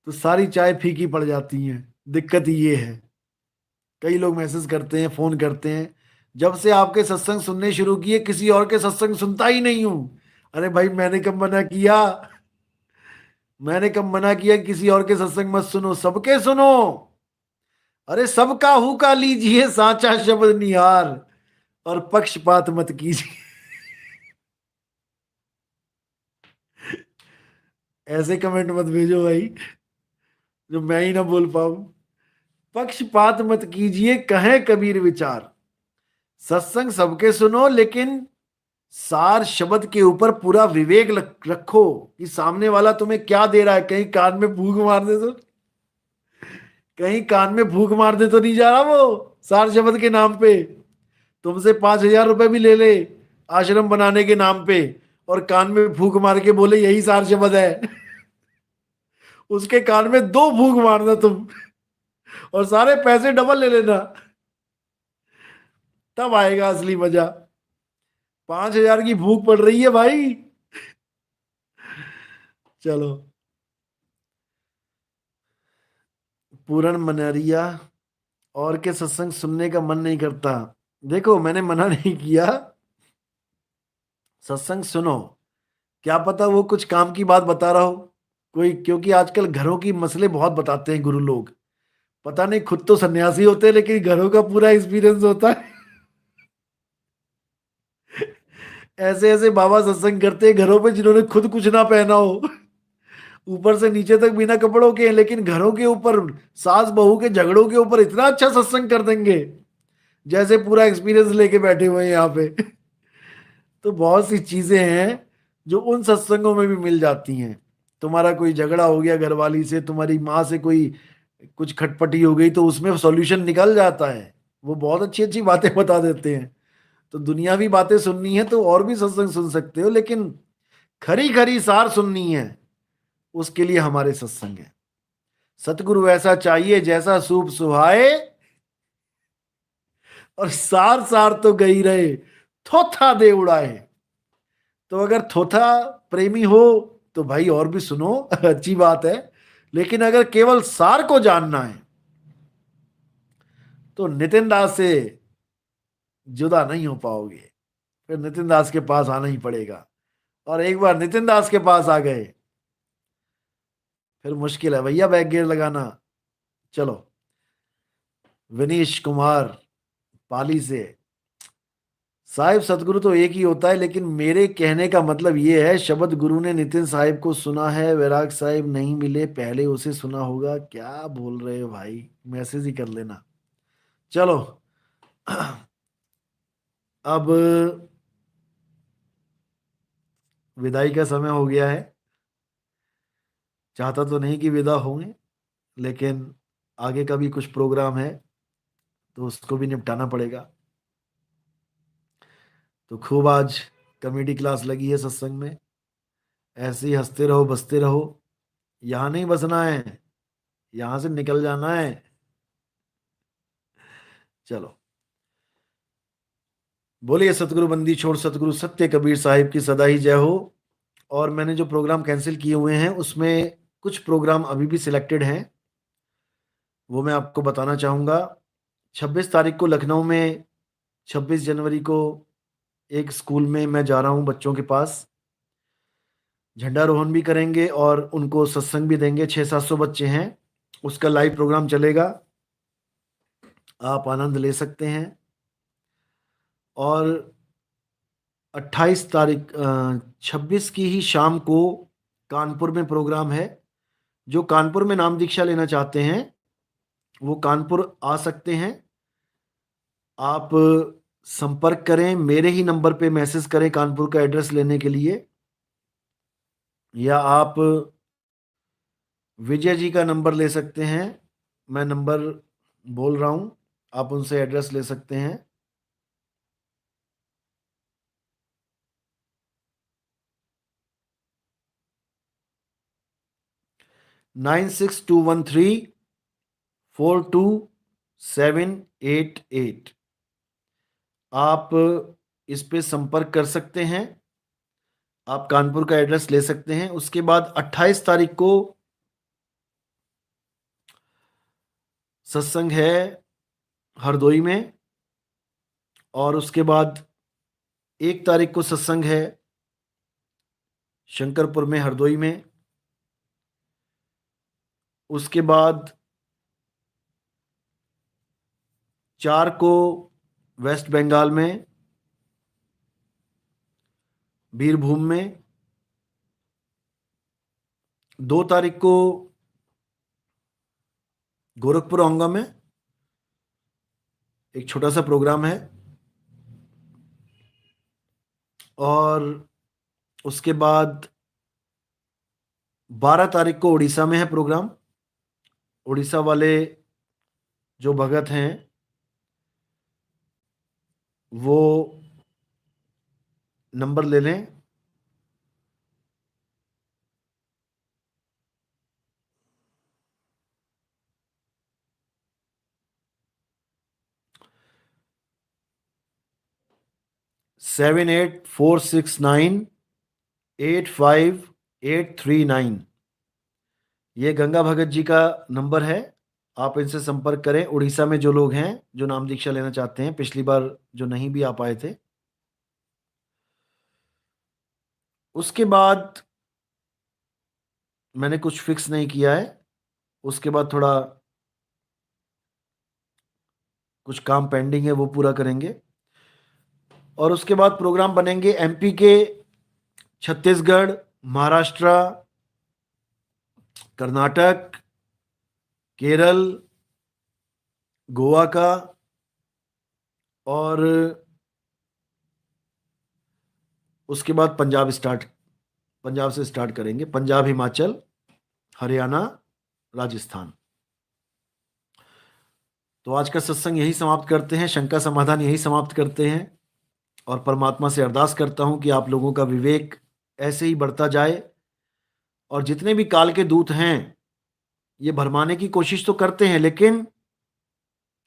तो सारी चाय फीकी पड़ जाती है। दिक्कत ये है। कई लोग मैसेज करते हैं, फोन करते हैं, जब से आपके सत्संग सुनने शुरू किए किसी और के सत्संग सुनता ही नहीं हूं। अरे भाई मैंने कब मना किया? मैंने कब मना किया कि किसी और के सत्संग मत सुनो, सबके सुनो। अरे सबका हुक्का लीजिए, साचा शब्द निहार, और पक्षपात मत कीजिए। ऐसे कमेंट मत भेजो भाई, जो मैं ही ना बोल पाऊं। पक्षपात मत कीजिए, कहे कबीर विचार। सत्संग सबके सुनो, लेकिन सार शब्द के ऊपर पूरा विवेक रखो कि सामने वाला तुम्हें क्या दे रहा है। कहीं कान में फूंक मार दे तो, कहीं कान में फूंक मार दे तो नहीं जा रहा वो सार शब्द के नाम पे। तुमसे 5,000 रुपए भी ले ले आश्रम बनाने के नाम पे, और कान में फूंक मार के बोले यही सार शब्द है। उसके कान में 2 फूंक मारना तुम, और सारे पैसे डबल ले लेना, तब आएगा असली मजा। 5,000 की भूख पड़ रही है भाई। चलो। पूरन मनरिया, और के सत्संग सुनने का मन नहीं करता। देखो, मैंने मना नहीं किया, सत्संग सुनो। क्या पता वो कुछ काम की बात बता रहा हो कोई, क्योंकि आजकल घरों की मसले बहुत बताते हैं गुरु लोग। पता नहीं, खुद तो सन्यासी होते हैं लेकिन घरों का पूरा एक्सपीरियंस होता है। ऐसे ऐसे बाबा सत्संग करते हैं घरों पे जिन्होंने खुद कुछ ना पहना हो, ऊपर से नीचे तक बिना कपड़ों के हैं, लेकिन घरों के ऊपर, सास बहू के झगड़ों के ऊपर इतना अच्छा सत्संग कर देंगे, जैसे पूरा एक्सपीरियंस लेके बैठे हुए हैं यहाँ पे। तो बहुत सी चीजें हैं जो उन सत्संगों में भी मिल जाती हैं। तुम्हारा कोई झगड़ा हो गया घरवाली से, तुम्हारी माँ से कोई कुछ खटपटी हो गई, तो उसमें सॉल्यूशन निकल जाता है। वो बहुत अच्छी अच्छी बातें बता देते हैं। तो दुनियावी बातें सुननी है तो और भी सत्संग सुन सकते हो, लेकिन खरी खरी सार सुननी है, उसके लिए हमारे सत्संग है। सतगुरु ऐसा चाहिए जैसा सूप सुहाए, और सार सार तो गई रहे, थोथा दे उड़ाए। तो अगर थोथा प्रेमी हो तो भाई और भी सुनो, अच्छी बात है। लेकिन अगर केवल सार को जानना है तो नितिन दास से जुदा नहीं हो पाओगे। फिर नितिन दास के पास आना ही पड़ेगा, और एक बार नितिन दास के पास आ गए फिर मुश्किल है भैया बैक गियर लगाना। चलो। विनीश कुमार पाली से, साहिब सतगुरु तो एक ही होता है, लेकिन मेरे कहने का मतलब ये है, शब्द गुरु ने नितिन साहिब को सुना है, वैराग साहिब नहीं मिले, पहले उसे सुना होगा। क्या बोल रहे हो भाई, मैसेज ही कर लेना। चलो। अब विदाई का समय हो गया है। चाहता तो नहीं कि विदा होंगे, लेकिन आगे का भी कुछ प्रोग्राम है तो उसको भी निपटाना पड़ेगा। तो खूब आज कॉमेडी क्लास लगी है सत्संग में। ऐसे ही हंसते रहो, बसते रहो। यहाँ नहीं बसना है, यहाँ से निकल जाना है। चलो। बोलिए सतगुरु बंदी छोड़ सतगुरु सत्य कबीर साहिब की सदा ही जय हो। और मैंने जो प्रोग्राम कैंसिल किए हुए हैं उसमें कुछ प्रोग्राम अभी भी सिलेक्टेड हैं, वो मैं आपको बताना चाहूँगा। 26 तारीख को लखनऊ में, 26 जनवरी को एक स्कूल में मैं जा रहा हूँ बच्चों के पास। झंडारोहण भी करेंगे और उनको सत्संग भी देंगे। 600-700 बच्चे हैं, उसका लाइव प्रोग्राम चलेगा, आप आनंद ले सकते हैं। और 28 तारीख, 26 की ही शाम को कानपुर में प्रोग्राम है। जो कानपुर में नाम दीक्षा लेना चाहते हैं वो कानपुर आ सकते हैं। आप संपर्क करें, मेरे ही नंबर पे मैसेज करें कानपुर का एड्रेस लेने के लिए, या आप विजय जी का नंबर ले सकते हैं। मैं नंबर बोल रहा हूं, आप उनसे एड्रेस ले सकते हैं। 9621342788। आप इस पे संपर्क कर सकते हैं। आप कानपुर का एड्रेस ले सकते हैं। उसके बाद 28 तारीख को सत्संग है हरदोई में, और उसके बाद 1 तारीख को सत्संग है शंकरपुर में, हरदोई में। उसके बाद 4 को वेस्ट बंगाल में, बीरभूम में। 2 तारीख को गोरखपुर आऊंगा मैं, एक छोटा सा प्रोग्राम है। और उसके बाद 12 तारीख को उड़ीसा में है प्रोग्राम। उड़ीसा वाले जो भगत हैं वो नंबर ले लें। 7846985839। ये गंगा भगत जी का नंबर है, आप इनसे संपर्क करें। उड़ीसा में जो लोग हैं जो नाम दीक्षा लेना चाहते हैं, पिछली बार जो नहीं भी आ पाए थे। उसके बाद मैंने कुछ फिक्स नहीं किया है, उसके बाद थोड़ा कुछ काम पेंडिंग है, वो पूरा करेंगे। और उसके बाद प्रोग्राम बनेंगे एमपी के, छत्तीसगढ़, महाराष्ट्र, कर्नाटक, केरल, गोवा का, और उसके बाद पंजाब से स्टार्ट करेंगे। पंजाब, हिमाचल, हरियाणा, राजस्थान। तो आज का सत्संग यही समाप्त करते हैं, शंका समाधान यही समाप्त करते हैं। और परमात्मा से अरदास करता हूं कि आप लोगों का विवेक ऐसे ही बढ़ता जाए, और जितने भी काल के दूत हैं ये भरमाने की कोशिश तो करते हैं, लेकिन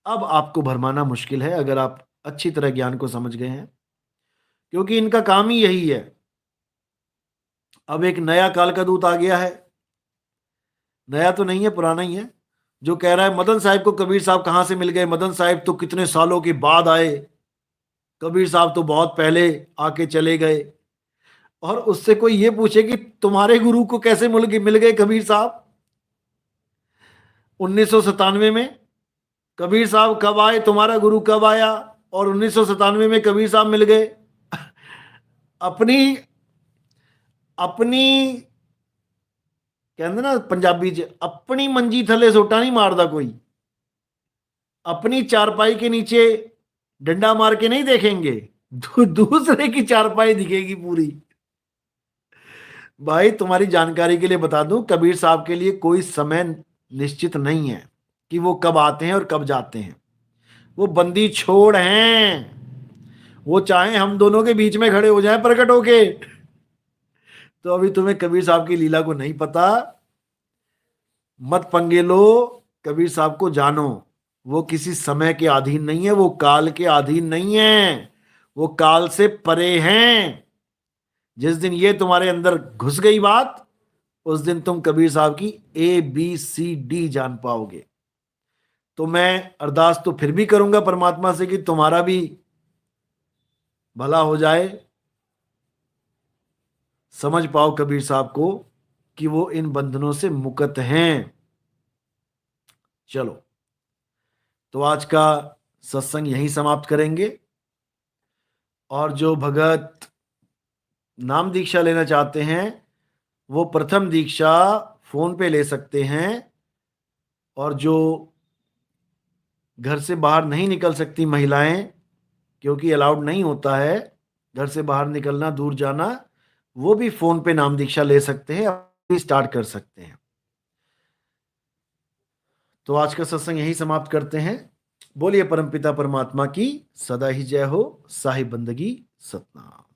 अब आपको भरमाना मुश्किल है अगर आप अच्छी तरह ज्ञान को समझ गए हैं, क्योंकि इनका काम ही यही है। अब एक नया काल का दूत आ गया है, नया तो नहीं है, पुराना ही है, जो कह रहा है मदन साहिब को कबीर साहब कहां से मिल गए, मदन साहिब तो कितने सालों के बाद आए, कबीर साहब तो बहुत पहले आके चले गए। और उससे कोई ये पूछे कि तुम्हारे गुरु को कैसे मिल गए कबीर साहब 1997 में, कबीर साहब कब आए, तुम्हारा गुरु कब आया, और 1997 में कबीर साहब मिल गए। अपनी अपनी कहते ना पंजाबी च, अपनी मंजी थले सोटा नहीं मारदा कोई, अपनी चारपाई के नीचे डंडा मार के नहीं देखेंगे, दूसरे की चारपाई दिखेगी पूरी। भाई तुम्हारी जानकारी के लिए बता दूं, कबीर साहब के लिए कोई समय निश्चित नहीं है कि वो कब आते हैं और कब जाते हैं। वो बंदी छोड़ हैं, वो चाहे हम दोनों के बीच में खड़े हो जाएं प्रकट होके। तो अभी तुम्हें कबीर साहब की लीला को नहीं पता, मत पंगे लो, कबीर साहब को जानो। वो किसी समय के अधीन नहीं है, वो काल के अधीन नहीं है, वो काल से परे हैं। जिस दिन ये तुम्हारे अंदर घुस गई बात, उस दिन तुम कबीर साहब की ABCD जान पाओगे। तो मैं अरदास तो फिर भी करूंगा परमात्मा से कि तुम्हारा भी भला हो जाए, समझ पाओ कबीर साहब को कि वो इन बंधनों से मुक्त हैं। चलो, तो आज का सत्संग यहीं समाप्त करेंगे। और जो भगत नाम दीक्षा लेना चाहते हैं वो प्रथम दीक्षा फोन पे ले सकते हैं, और जो घर से बाहर नहीं निकल सकती महिलाएं, क्योंकि अलाउड नहीं होता है घर से बाहर निकलना, दूर जाना, वो भी फोन पे नाम दीक्षा ले सकते हैं, अभी स्टार्ट कर सकते हैं। तो आज का सत्संग यहीं समाप्त करते हैं। बोलिए परमपिता परमात्मा की सदा ही जय हो। साहिब बंदगी सतनाम।